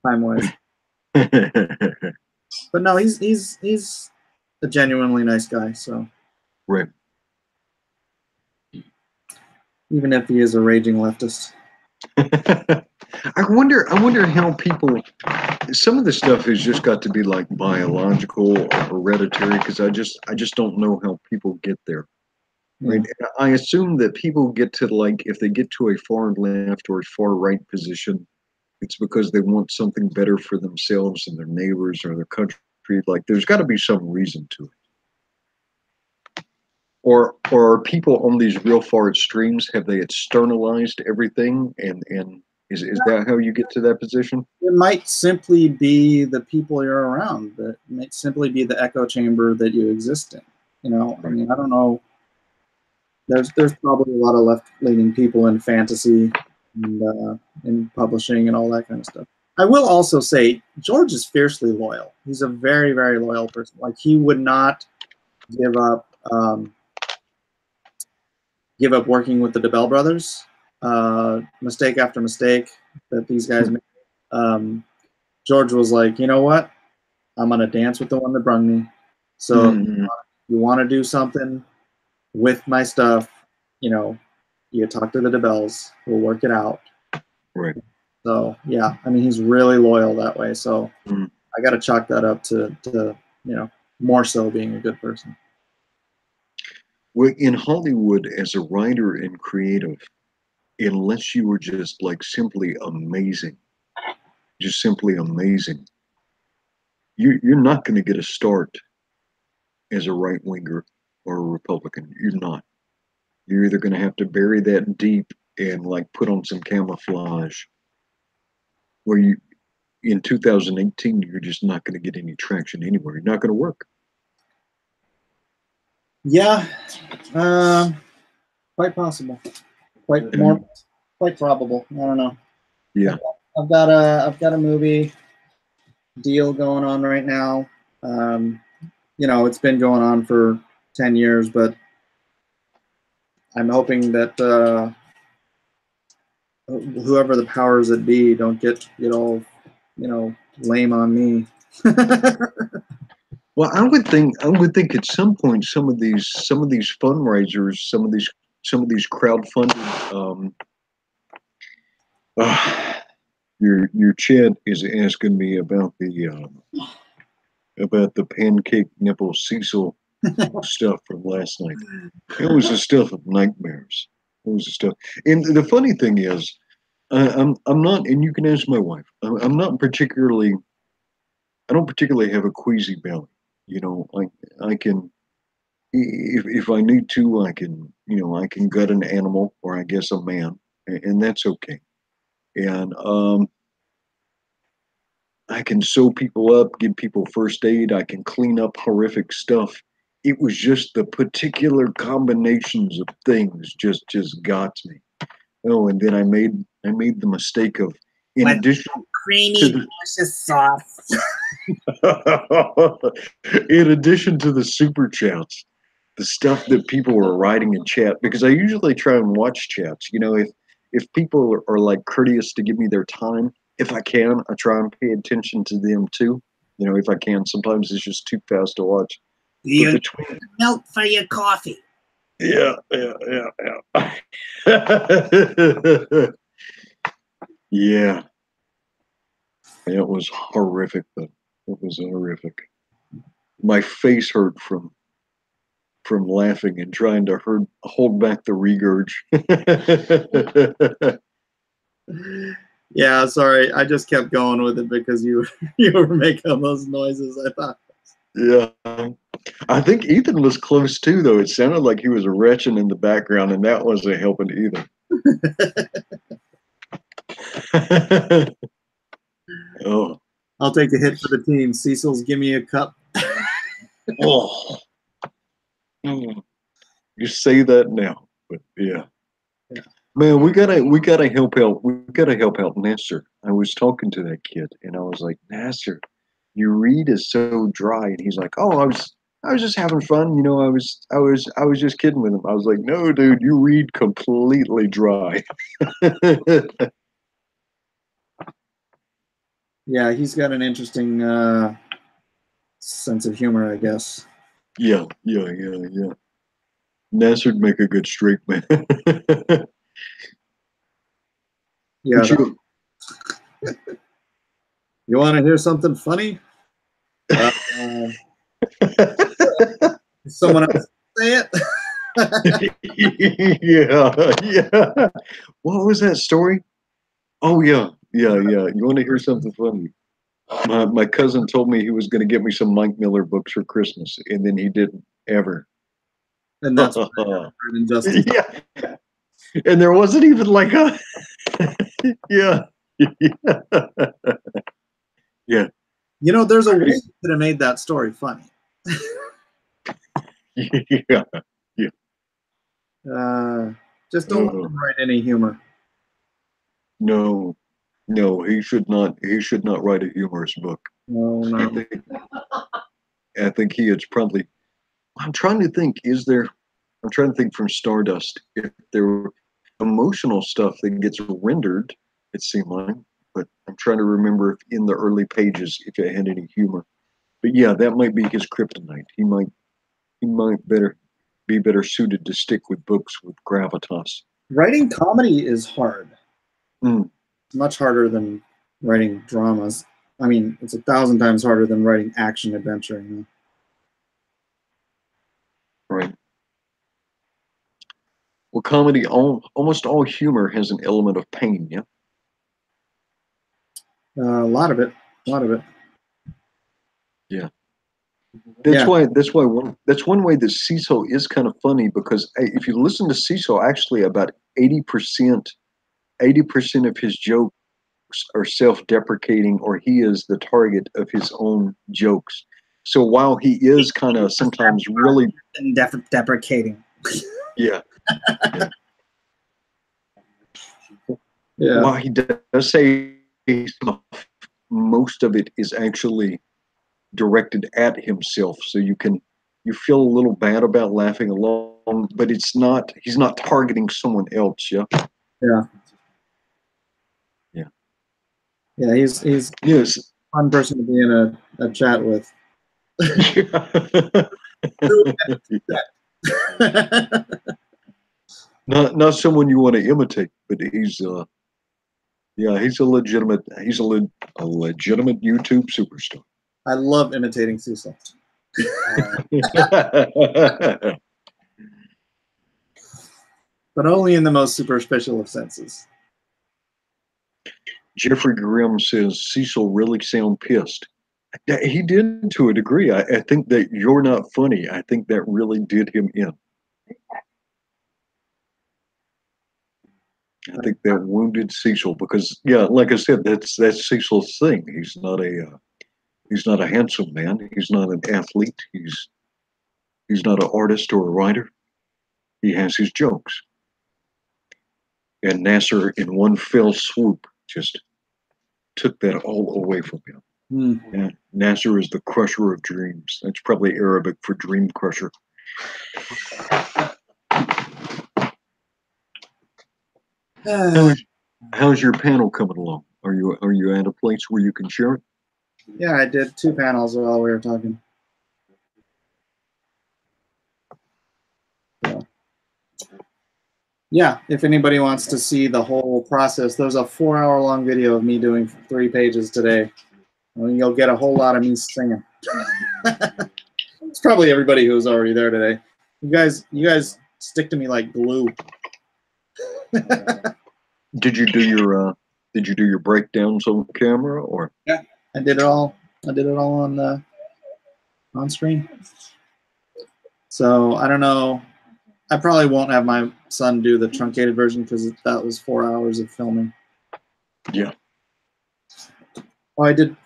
time-wise. But no, he's a genuinely nice guy. So right. Even if he is a raging leftist. I wonder how people. Some of the stuff has just got to be like biological or hereditary, because I just don't know how people get there. Right. Yeah. I assume that people get to, like, if they get to a far left or a far right position, it's because they want something better for themselves and their neighbors or their country. Like, there's got to be some reason to it. Or are people on these real far extremes, have they externalized everything, and is that how you get to that position? It might simply be the people you're around. It might simply be the echo chamber that you exist in. Right. I mean, I don't know. There's probably a lot of left-leaning people in fantasy and in publishing and all that kind of stuff. I will also say George is fiercely loyal. He's a very, very loyal person. Like, he would not give up working with the DeBell brothers. Mistake after mistake that these guys made. George was like, you know what? I'm gonna dance with the one that brung me. So you want to do something with my stuff, you talk to the DeBells, we'll work it out. Right. So yeah, I mean, he's really loyal that way. So I got to chalk that up to more so being a good person. Well, in Hollywood, as a writer and creative, unless you were just like simply amazing, you're not going to get a start as a right winger or a Republican. You're not. You're either going to have to bury that deep and like put on some camouflage, where in 2018, you're just not going to get any traction anywhere. You're not going to work. Yeah, quite possible. Quite probable. I don't know. Yeah, I've got a movie deal going on right now. It's been going on for 10 years, but I'm hoping that whoever the powers that be don't get all, lame on me. Well, I would think at some point some of these fundraisers, some of these crowdfunded. Your chat is asking me about the pancake nipple Cecil stuff from last night. It was the stuff of nightmares. It was the stuff. And the funny thing is, I'm not. And you can ask my wife. I'm not particularly. I don't particularly have a queasy belly. I can, if I need to, I can gut an animal, or I guess a man, and that's okay. And I can sew people up, give people first aid. I can clean up horrific stuff. It was just the particular combinations of things just got me. Oh, and then I made the mistake of, in addition creamy delicious sauce. in addition to the super chats, the stuff that people were writing in chat, because I usually try and watch chats. You know, if people are like courteous to give me their time, if I can, I try and pay attention to them too. You know, if I can. Sometimes it's just too fast to watch. You But between, milk for your coffee. yeah. Yeah. It was horrific, though. It was horrific. My face hurt from laughing and trying to hold back the regurge. Yeah, sorry. I just kept going with it because you were making those noises. I thought. Yeah. I think Ethan was close too, though. It sounded like he was retching in the background, and that wasn't helping either. Oh. I'll take a hit for the team. Cecil's give me a cup. Oh. You say that now, but yeah. Man, we gotta help out. We gotta help out Nasser. I was talking to that kid, and I was like, Nasser, your read is so dry, and he's like, oh, I was just having fun, you know. I was just kidding with him. I was like, no, dude, you read completely dry. Yeah, he's got an interesting sense of humor, I guess. Yeah. Nasser'd make a good streak, man. Yeah. You want to hear something funny? Someone else say it? Yeah. What was that story? Oh, yeah. You want to hear something funny? My cousin told me he was going to get me some Mike Miller books for Christmas, and then he didn't ever. And that's injustice. Yeah. And there wasn't even like a yeah. Yeah. You know, there's a way you could have made that story funny. Yeah. Just don't let him write any humor. No, he should not write a humorous book. No. I think he is probably. I'm trying to think. I'm trying to think from Stardust if there were emotional stuff that gets rendered. It seemed like, but I'm trying to remember if in the early pages if it had any humor. But yeah, that might be his kryptonite. He might be better suited to stick with books with gravitas. Writing comedy is hard. Mm. It's much harder than writing dramas. I mean, it's 1,000 times harder than writing action adventure. You know? Right. Well, comedy, almost all humor has an element of pain, yeah? A lot of it. Yeah. That's one way that Cecil is kind of funny, because if you listen to Cecil, actually about 80% of his jokes are self-deprecating, or he is the target of his own jokes. So while he is kind of sometimes really deprecating. Yeah. Yeah. While he does say most of it is actually directed at himself, so you feel a little bad about laughing along, but he's not targeting someone else. Yeah. He's Yes. a fun person to be in a chat with. Not someone you want to imitate, but he's a legitimate YouTube superstar. I love imitating Cecil. But only in the most superficial of senses. Jeffrey Grimm says Cecil really sound pissed. He did to a degree. I think that you're not funny. I think that really did him in. I think that wounded Cecil because, yeah, like I said, that's Cecil's thing. He's not a handsome man. He's not an athlete. He's not an artist or a writer. He has his jokes. And Nasser, in one fell swoop, just took that all away from him. And Nasser is the crusher of dreams. That's probably Arabic for dream crusher. How's your panel coming along? Are you at a place where you can share it? Yeah, I did 2 panels while we were talking. So, yeah, if anybody wants to see the whole process, there's a 4-hour-long video of me doing 3 pages today. And you'll get a whole lot of me singing. It's probably everybody who was already there today. You guys stick to me like glue. Did you do your breakdowns on camera or? Yeah, I did it all. I did it all on screen. So I don't know. I probably won't have my son do the truncated version because that was 4 hours of filming. Yeah. Oh, I did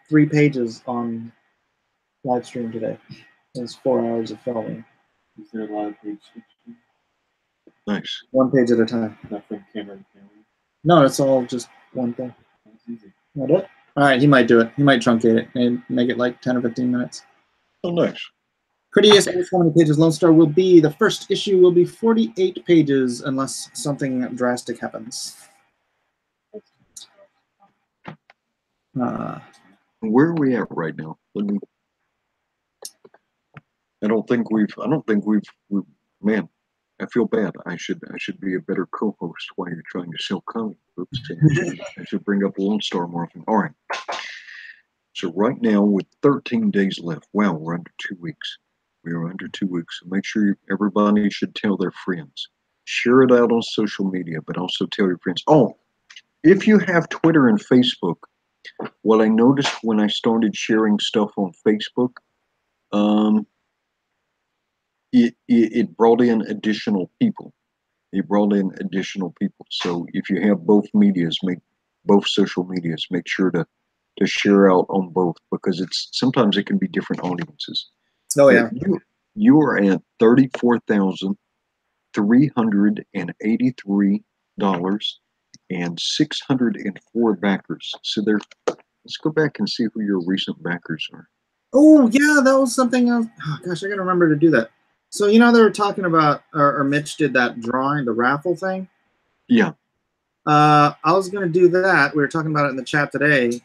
3 pages on live stream today. It was 4 hours of filming. Is there a lot of page switching? Nice. 1 page at a time. Nothing camera to camera. No, it's all just one thing. That's easy. Not it? All right, he might do it. He might truncate it and make it like 10 or 15 minutes. Oh, nice. Prettiest how many pages Lone Star will be. The first issue will be 48 pages unless something drastic happens. Where are we at right now? I don't think we've man, I feel bad. I should be a better co-host while you're trying to sell comic books. I should bring up Lone Star more often. All right. So right now with 13 days left, wow, we're under 2 weeks. We are under 2 weeks. So make sure everybody should tell their friends. Share it out on social media, but also tell your friends. Oh, if you have Twitter and Facebook, what I noticed when I started sharing stuff on Facebook, it brought in additional people. It brought in additional people. So if you have both medias, both social medias, make sure to share out on both because sometimes it can be different audiences. Oh yeah. You are at $34,383 and 604 backers. So let's go back and see who your recent backers are. Oh yeah, that was something else. Oh, gosh, I gotta remember to do that. So they were talking about, or Mitch did that drawing, the raffle thing. Yeah. I was gonna do that. We were talking about it in the chat today.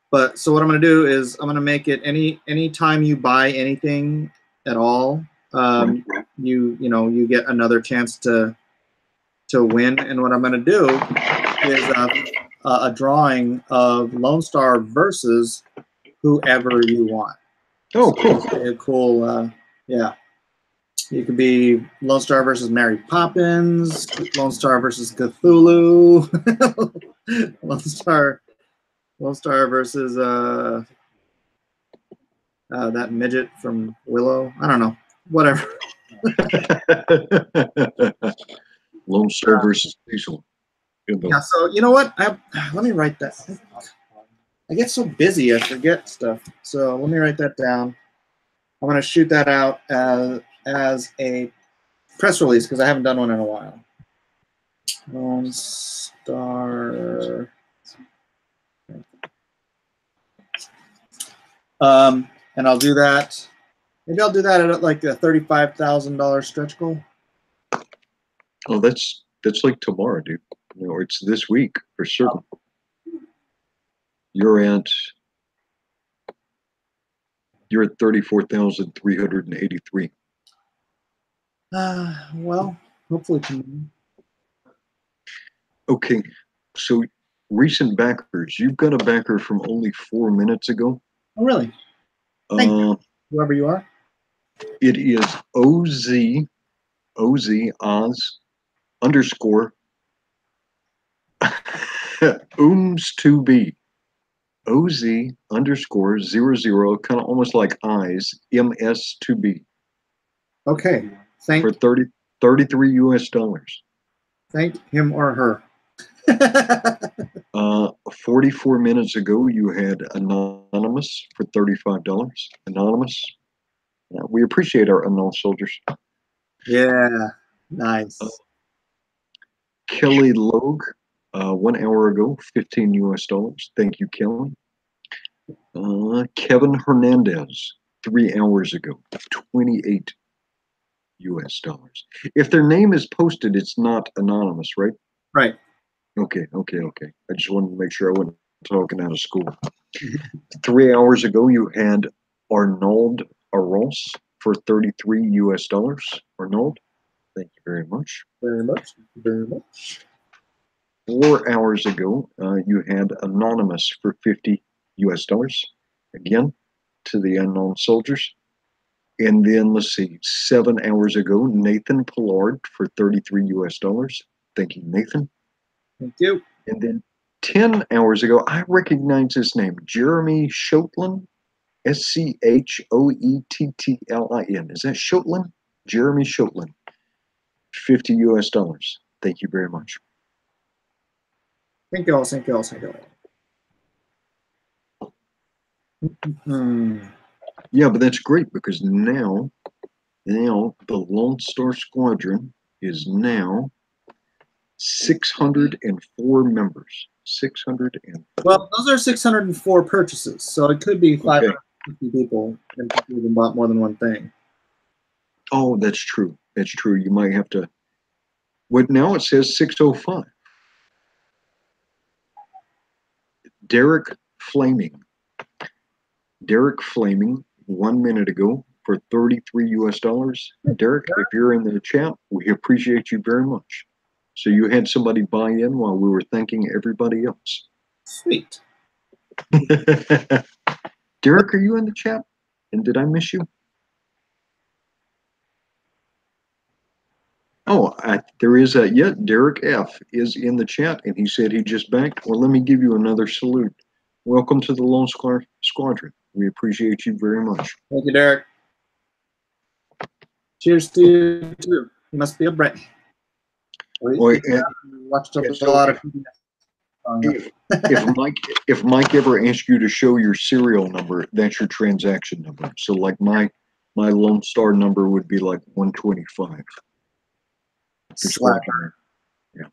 But so what I'm gonna do is I'm gonna make it any time you buy anything at all, you get another chance to win. And what I'm gonna do is a drawing of Lone Star versus whoever you want. Oh, cool. Cool. Yeah. You could be Lone Star versus Mary Poppins, Lone Star versus Cthulhu, Lone Star versus that midget from Willow. I don't know. Whatever. Lone Star versus Diesel. Yeah. So you know what? Let me write that. I get so busy, I forget stuff. So let me write that down. I'm going to shoot that out as a press release because I haven't done one in a while. Lone Star. And I'll do that. Maybe I'll do that at like a $35,000 stretch goal. Oh, that's like tomorrow, dude. Or it's this week for certain. You're at 34,383. Well, hopefully tomorrow. Okay, so recent backers. You've got a backer from only 4 minutes ago. Oh, really? Thank you. Whoever you are. It is Oz underscore ooms2b. Oz underscore 00, kind of almost like eyes, ms2b. Okay. For $33 US. Thank him or her. 44 minutes ago, you had Anonymous for $35. Anonymous. We appreciate our unknown soldiers. Yeah, nice. Kelly Logue, 1 hour ago, $15 US. Thank you, Kelly. Kevin Hernandez, 3 hours ago, 28 US dollars. If their name is posted, it's not anonymous, right? Right. Okay. I just wanted to make sure I wasn't talking out of school. 3 hours ago, you had Arnold Aros for 33 US dollars. Arnold, thank you very much. Very much. Very much. 4 hours ago, you had Anonymous for 50 US dollars. Again, to the unknown soldiers. And then let's see, 7 hours ago, Nathan Pollard for 33 US dollars. Thank you, Nathan. Thank you. And then 10 hours ago, I recognize his name, Jeremy Schoetlin, Schoettlin. Is that Schoetlin? Jeremy Schoetlin, 50 US dollars. Thank you very much. Thank you all. Thank you all. Thank you all. Yeah, but that's great because now the Lone Star Squadron is now 604 members. 604. Well, those are 604 purchases, so it could be 550 people and people even bought more than one thing. Oh, that's true. That's true. You might have to. What now? It says 605. Derek Flaming. 1 minute ago for 33 US dollars. Derek, if you're in the chat, we appreciate you very much. So you had somebody buy in while we were thanking everybody else. Sweet. Derek, are you in the chat? And did I miss you? Oh, there is a, yeah, Derek F. is in the chat, and he said he just banked. Well, let me give you another salute. Welcome to the Lone Star Squadron. We appreciate you very much. Thank you, Derek. Cheers to you, too. You must be a Brit. Watched a lot of if Mike ever asks you to show your serial number, that's your transaction number. So like my Lone Star number would be like 125. Slacker. Yeah.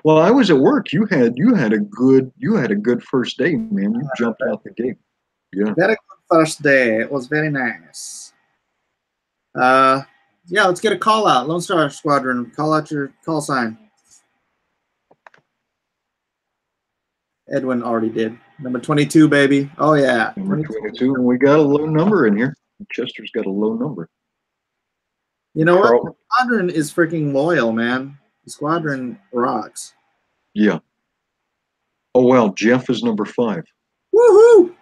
Well, I was at work. You had a good first day, man. You jumped out the gate. Yeah. Very good first day. It was very nice. Yeah, let's get a call out. Lone Star Squadron, call out your call sign. Edwin already did. Number 22, baby. Oh yeah. Number 22, and we got a low number in here. Chester's got a low number. You know what? The squadron is freaking loyal, man. The squadron rocks. Yeah. Oh wow, Jeff is number 5. Woohoo!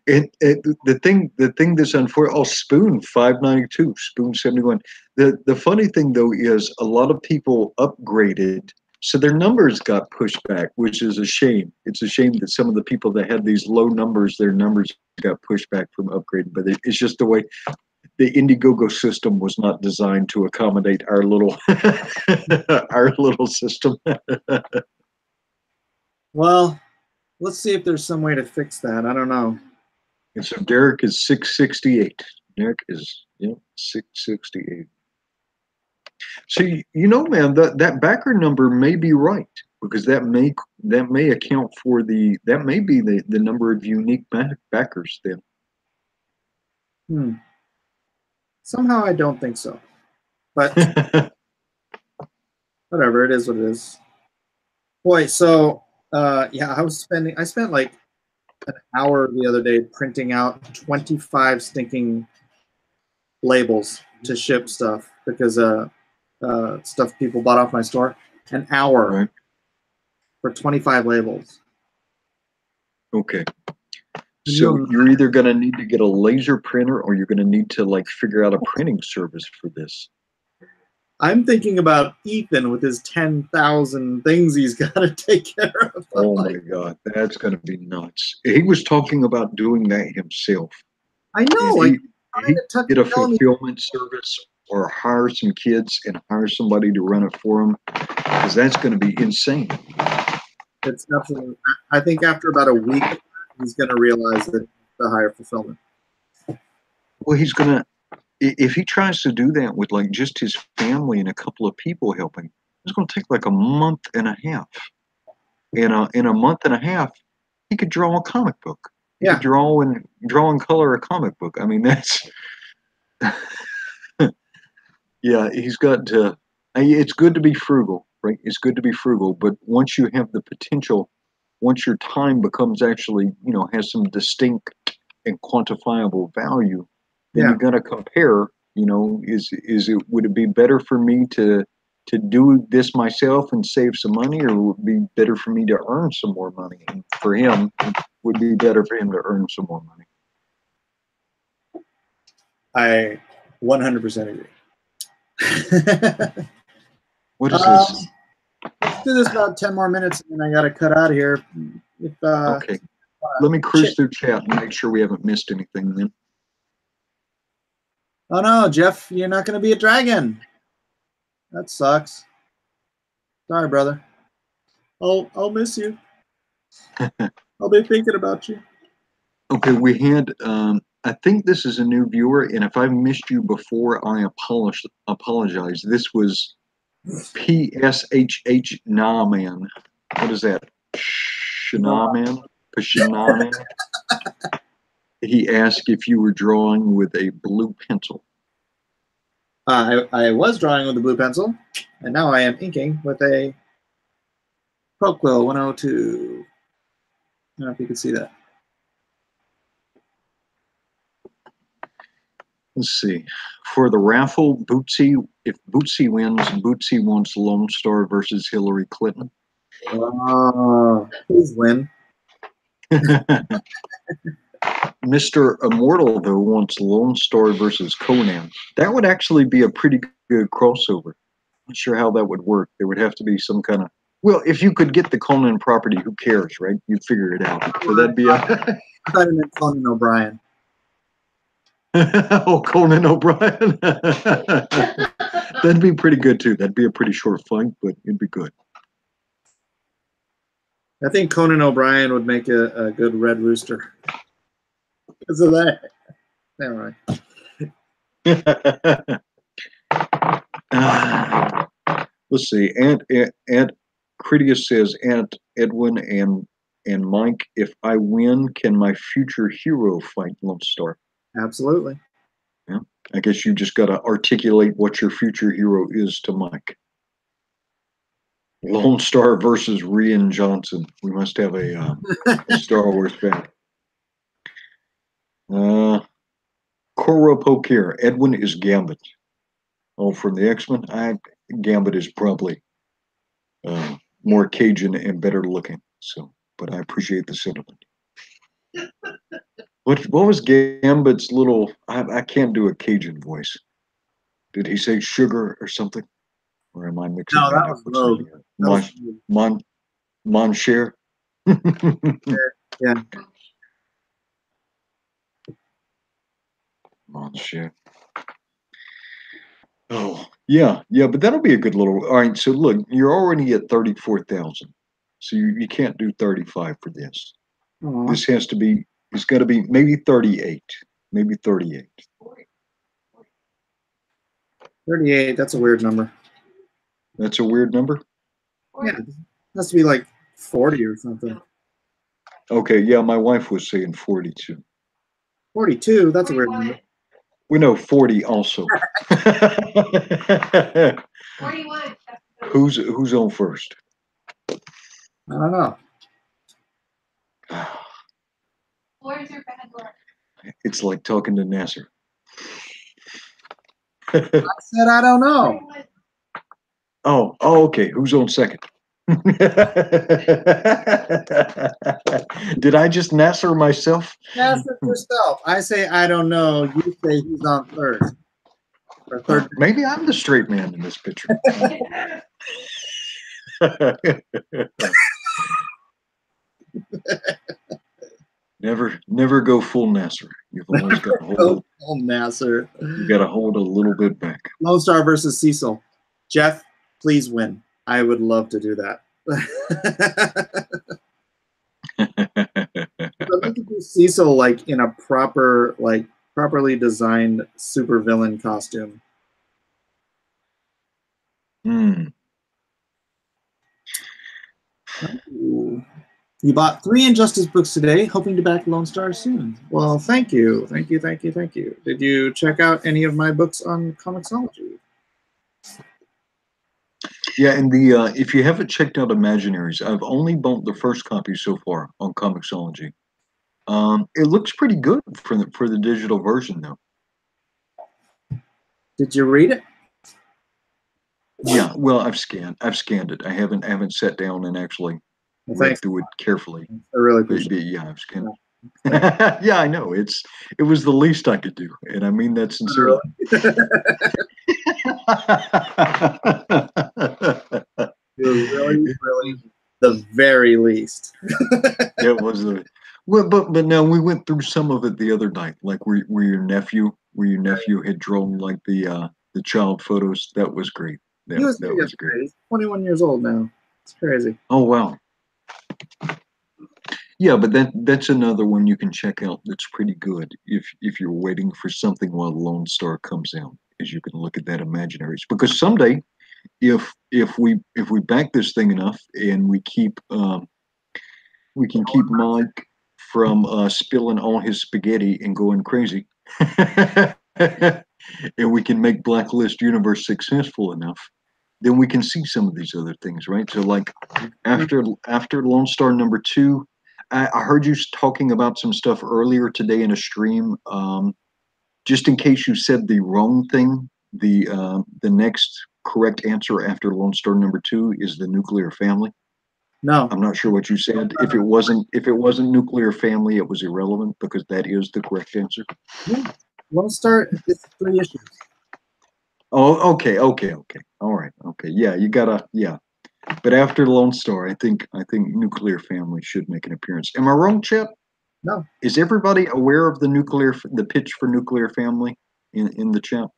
The thing that's unfortunate. Oh, Spoon 592, Spoon 71. The funny thing though is a lot of people upgraded, so their numbers got pushed back, which is a shame. It's a shame that some of the people that had these low numbers, their numbers got pushed back from upgrading. But it's just the way the Indiegogo system was not designed to accommodate our little our little system. Well, let's see if there's some way to fix that. I don't know. And so Derek is 668. Derek is 668. So you know, man, that backer number may be right because that may account for that may be the number of unique backers then. Somehow I don't think so, but whatever. It is what it is. Boy, so yeah, I spent like an hour the other day printing out 25 stinking labels to ship stuff because stuff people bought off my store. An hour for 25 labels. Okay. So you're either going to need to get a laser printer or you're going to need to like figure out a printing service for this. I'm thinking about Ethan with his 10,000 things he's got to take care of. Oh my God, that's going to be nuts. He was talking about doing that himself. I know. He get a fulfillment service or hire some kids and hire somebody to run it for him because that's going to be insane. It's absolutely. I think after about a week, he's going to realize that the higher fulfillment. Well, he's going to. If he tries to do that with like just his family and a couple of people helping, it's going to take like a month and a half. In a month and a half, he could draw a comic book. He Yeah. could draw in color a comic book. I mean, that's yeah. He's got to. It's good to be frugal, right? It's good to be frugal, but once you have the potential, once your time becomes actually, has some distinct and quantifiable value, then Yeah. you got to compare. Would it be better for me to do this myself and save some money, or would it be better for me to earn some more money? And for him, it would be better for him to earn some more money. I 100% agree. What is this? Let's do this about 10 more minutes, and then I got to cut out of here. Okay. Let me cruise through chat and make sure we haven't missed anything then. Oh no, Jeff, you're not going to be a dragon. That sucks. Sorry, brother. I'll miss you. I'll be thinking about you. Okay, we had, I think this is a new viewer, and if I've missed you before, I apologize. This was PSHH Man. What is that? Shanaman? Pashanaman? He asked if you were drawing with a blue pencil. I was drawing with a blue pencil, and now I am inking with a Proquil 102. I don't know if you can see that. Let's see. For the raffle, if Bootsy wins, Bootsy wants Lone Star versus Hillary Clinton. Please win. Mr. Immortal, though, wants Lone Star versus Conan. That would actually be a pretty good crossover. Not sure how that would work. There would have to be some kind of... Well, if you could get the Conan property, who cares, right? You'd figure it out. So that'd be a... I thought you meant Conan O'Brien. Oh, Conan O'Brien. That'd be pretty good, too. That'd be a pretty short fight, but it'd be good. I think Conan O'Brien would make a good Red Rooster. Because of that. Never mind. Let's see. Aunt Critias says, Aunt Edwin and Mike, if I win, can my future hero fight Lone Star? Absolutely. Yeah. I guess you just got to articulate what your future hero is to Mike. Lone Star versus Rian Johnson. We must have a Star Wars fan. Coro Poker. Edwin is Gambit. Oh, from the X-Men? Gambit is probably more Cajun and better looking. So, but I appreciate the sentiment. What was Gambit's little? I can't do a Cajun voice. Did he say sugar or something? Or am I mixing? No, that was Rogue. Monshare. Yeah. Monshare. Oh, yeah, but that'll be a good little. All right, so look, you're already at 34,000, so you can't do 35 for this. Aww. This has to be. It's got to be maybe 38, maybe 38. 38. That's a weird number. That's a weird number. Yeah, it has to be like 40 or something. Okay, yeah, my wife was saying 42. 42. That's a weird number. We know 40 also. 41. Who's on first? I don't know. Where's your bad luck? It's like talking to Nasser. I said I don't know. Oh, okay. Who's on second? Did I just Nasser myself? Nasser yourself. I say I don't know. You say he's on third. Or third. Maybe I'm the straight man in this picture. Never go full Nasser. You've always got to hold. Oh, Nasser. You got to hold a little bit back. Lone Star versus Cecil. Jeff, please win. I would love to do that. I'd like to do Cecil like in a properly designed supervillain costume. Hmm. Ooh. You bought 3 Injustice books today, hoping to back Lone Star soon. Well, thank you. Thank you, thank you, thank you. Did you check out any of my books on Comixology? Yeah, and the if you haven't checked out Imaginaries, I've only bought the first copy so far on Comixology. It looks pretty good for the digital version, though. Did you read it? Yeah, well, I've scanned it. I haven't sat down and actually Well, read thanks. through it carefully. I really But appreciate it. yeah, I've scanned. Yeah, I know. It was the least I could do, and I mean that sincerely. It was really, really the very least. It was well, but now we went through some of it the other night, like where your nephew had drawn like the child photos. That was great. He was That was great. He's 21 years old now. It's crazy. Oh wow. Yeah, but that's another one you can check out. That's pretty good if you're waiting for something while Lone Star comes out, is you can look at that Imaginaries, because someday, if we back this thing enough and we can keep Mike from spilling all his spaghetti and going crazy, and we can make Blacklist Universe successful enough, then we can see some of these other things, right? So like after Lone Star #2. I heard you talking about some stuff earlier today in a stream. Just in case you said the wrong thing, the next correct answer after Lone Star #2 is the nuclear family. No. I'm not sure what you said. If it wasn't nuclear family, it was irrelevant because that is the correct answer. Yeah. Lone Star is 3 issues. Oh, okay. All right. Okay. Yeah, you gotta. Yeah. But after Lone Star, I think Nuclear Family should make an appearance. Am I wrong, Chip? No. Is everybody aware of the pitch for Nuclear Family in the chat?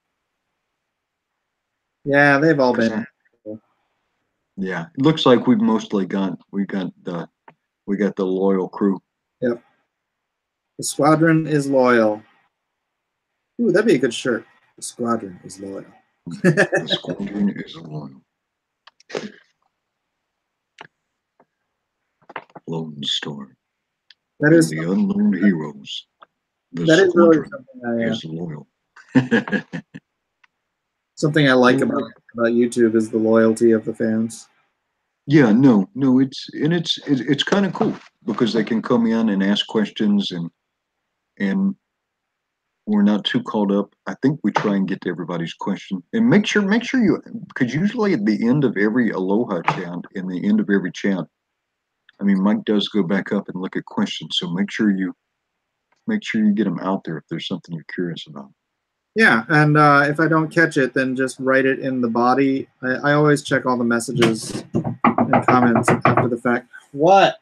Yeah, they've all been. Yeah, it looks like we've mostly got the loyal crew. Yep. The Squadron is loyal. Ooh, that'd be a good shirt. The Squadron is loyal. The Squadron is loyal. Lone Star. That is the unknown heroes. The that is really Squadron is loyal. something I like about YouTube is the loyalty of the fans. Yeah, no, it's kind of cool because they can come in and ask questions and we're not too caught up. I think we try and get to everybody's question and make sure you, because usually at the end of every Aloha chat, in the end of every chat, I mean, Mike does go back up and look at questions, so make sure you get them out there if there's something you're curious about. Yeah, and if I don't catch it, then just write it in the body. I always check all the messages and comments after the fact. What?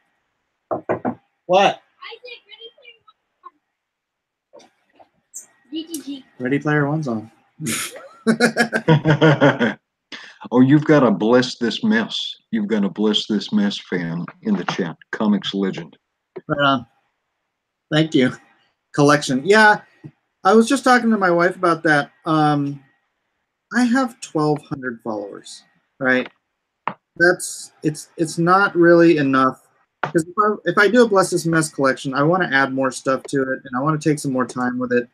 Ready Player One's on. Oh, you've got a Bless This Mess. You've got a Bless This Mess fan in the chat. Comics legend. Right on. Thank you. Collection. Yeah, I was just talking to my wife about that. I have 1,200 followers, right? It's not really enough, because if I do a Bless This Mess collection, I want to add more stuff to it, and I want to take some more time with it.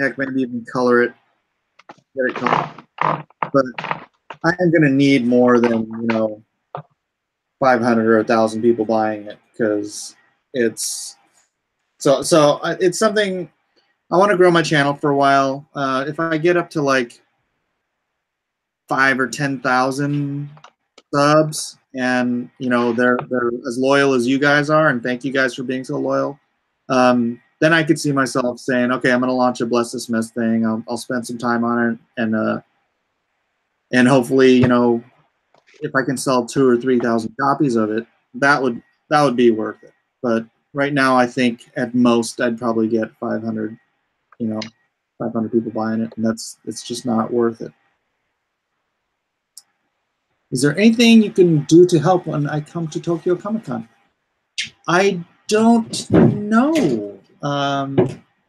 Heck, maybe even color it, get it colored. But I am going to need more than 500 or 1,000 people buying it, because it's it's something I want to grow my channel for a while. If I get up to like 5,000 or 10,000 subs, and they're as loyal as you guys are, and thank you guys for being so loyal, then I could see myself saying, okay, I'm going to launch a Bless This Mess thing. I'll spend some time on it, and hopefully, if I can sell 2,000 or 3,000 copies of it, that would be worth it. But right now, I think at most I'd probably get 500, 500 people buying it, and it's just not worth it. Is there anything you can do to help when I come to Tokyo Comic Con? I don't know.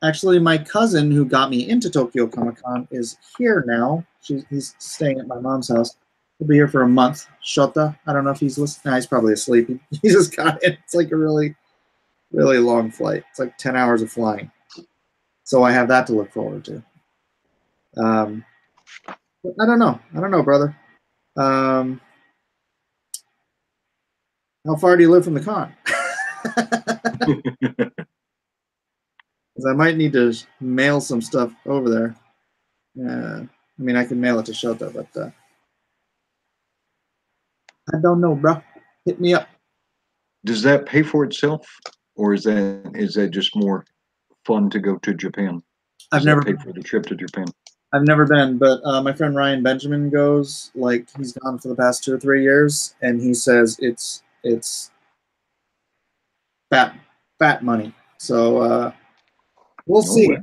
Actually, my cousin who got me into Tokyo Comic Con is here now. He's staying at my mom's house. He'll be here for a month. Shota. I don't know if he's listening. Nah, he's probably asleep. He just got in. It's like a really, really long flight. It's like 10 hours of flying. So I have that to look forward to. But I don't know. I don't know, brother. How far do you live from the con? Because I might need to mail some stuff over there. I mean, I can mail it to Shota, but I don't know, bro. Hit me up. Does that pay for itself, or is that just more fun to go to Japan? I've Does never that pay for the trip to Japan? I've never been, but my friend Ryan Benjamin goes. Like, he's gone for the past 2 or 3 years, and he says it's fat money. So we'll see. right.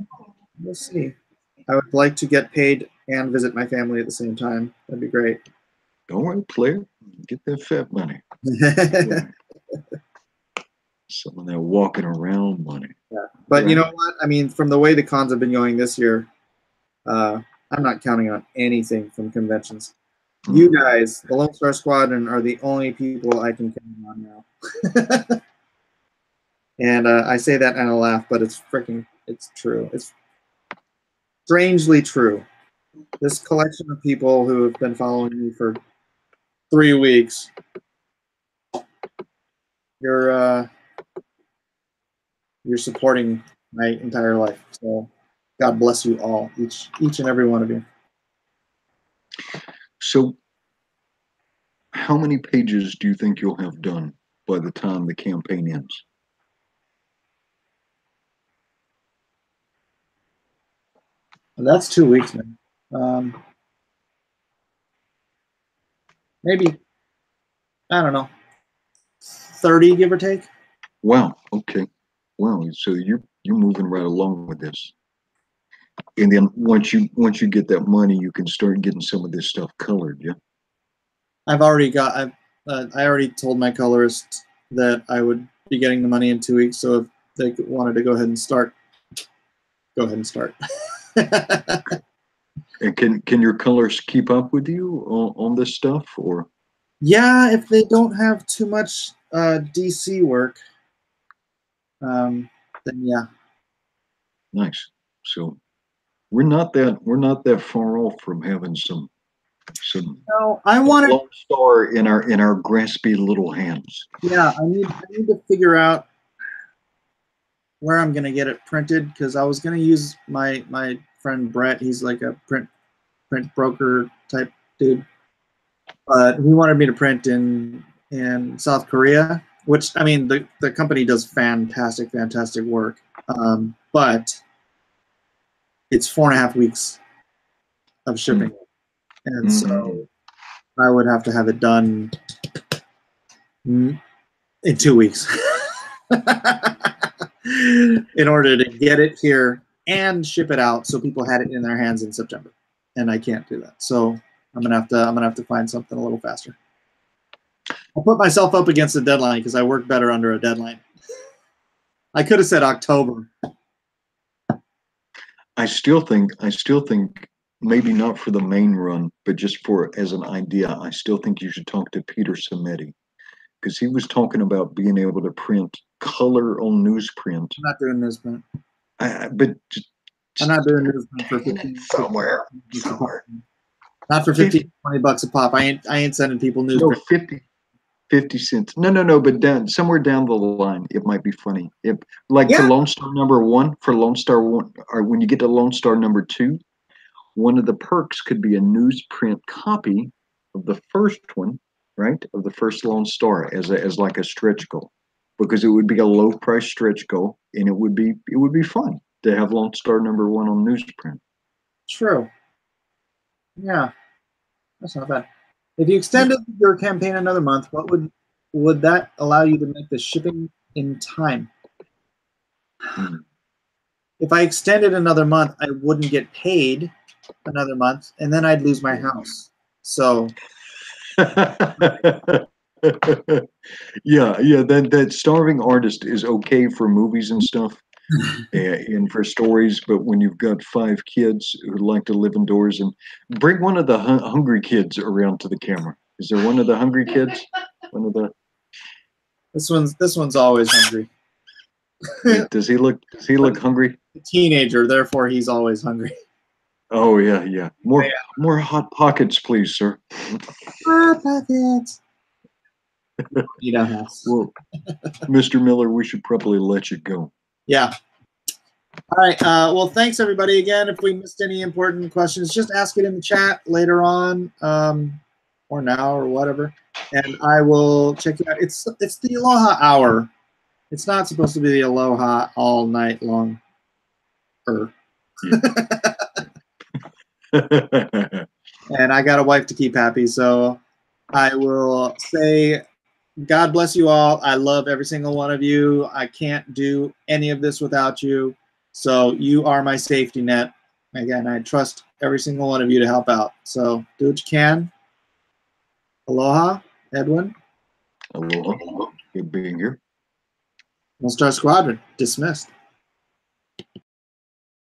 We'll see. I would like to get paid and visit my family at the same time. That'd be great. All right, player, get that fat money. Some of that walking around money. Yeah. But you know what? I mean, from the way the cons have been going this year, I'm not counting on anything from conventions. You guys, the Lone Star Squadron, are the only people I can count on now. And I say that and I laugh, but it's true. It's strangely true. This collection of people who have been following me for 3 weeks, you're supporting my entire life. So God bless you all, each and every one of you. So how many pages do you think you'll have done by the time the campaign ends? That's 2 weeks, man. Maybe, I don't know, 30, give or take. Wow. Okay. Wow. So you're moving right along with this. And then once you get that money, you can start getting some of this stuff colored. Yeah. I already told my colorist that I would be getting the money in 2 weeks. So if they wanted to go ahead and start, go ahead and start. And can your colors keep up with you on this stuff, or? Yeah, if they don't have too much DC work, then yeah. Nice. So we're not that far off from having some No, I want Lone Star in our graspy little hands. Yeah, I need to figure out where I'm gonna get it printed, because I was gonna use my friend Brett. He's like a print broker type dude, but he wanted me to print in South Korea, which, I mean, the company does fantastic work, but it's 4.5 weeks of shipping, and so I would have to have it done in 2 weeks. In order to get it here and ship it out, so people had it in their hands in September, and I can't do that. So I'm gonna have to find something a little faster. I'll put myself up against a deadline because I work better under a deadline. I could have said October. I still think maybe not for the main run, but just for as an idea, I still think you should talk to Peter Samedi, because he was talking about being able to print color on newsprint. I'm not doing newsprint. But I'm not doing newsprint for 15 somewhere. Not for 15, 20 bucks a pop. I ain't sending people newsprint. No, 50 cents. No, but somewhere down the line, it might be funny. If, like, for Lone Star number 1, or when you get to Lone Star number 2, one of the perks could be a newsprint copy of the first one, right? Of the first Lone Star as like a stretch goal, because it would be a low price stretch goal, and it would be fun to have Lone Star number 1 on newsprint. True. Yeah, that's not bad. If you extended your campaign another month, what would that allow you to make the shipping in time? If I extended another month, I wouldn't get paid another month, and then I'd lose my house. So yeah, that starving artist is okay for movies and stuff, in for stories. But when you've got 5 kids who like to live indoors, and bring one of the hungry kids around to the camera. Is there one of the hungry kids? One of the This one's always hungry. does he look hungry? Teenager, therefore he's always hungry. Oh yeah. More hot pockets, please, sir. Hot pockets. You know how. Well, Mr. Miller, we should probably let you go. Yeah. All right. Well, thanks everybody again. If we missed any important questions, just ask it in the chat later on, or now or whatever, and I will check it out. It's the Aloha hour. It's not supposed to be the Aloha all night long. And I got a wife to keep happy, so I will say, God bless you all. I love every single one of you. I can't do any of this without you. So you are my safety net. Again, I trust every single one of you to help out. So do what you can. Aloha, Edwin. Aloha. Good being here. LONESTAR Squadron, dismissed.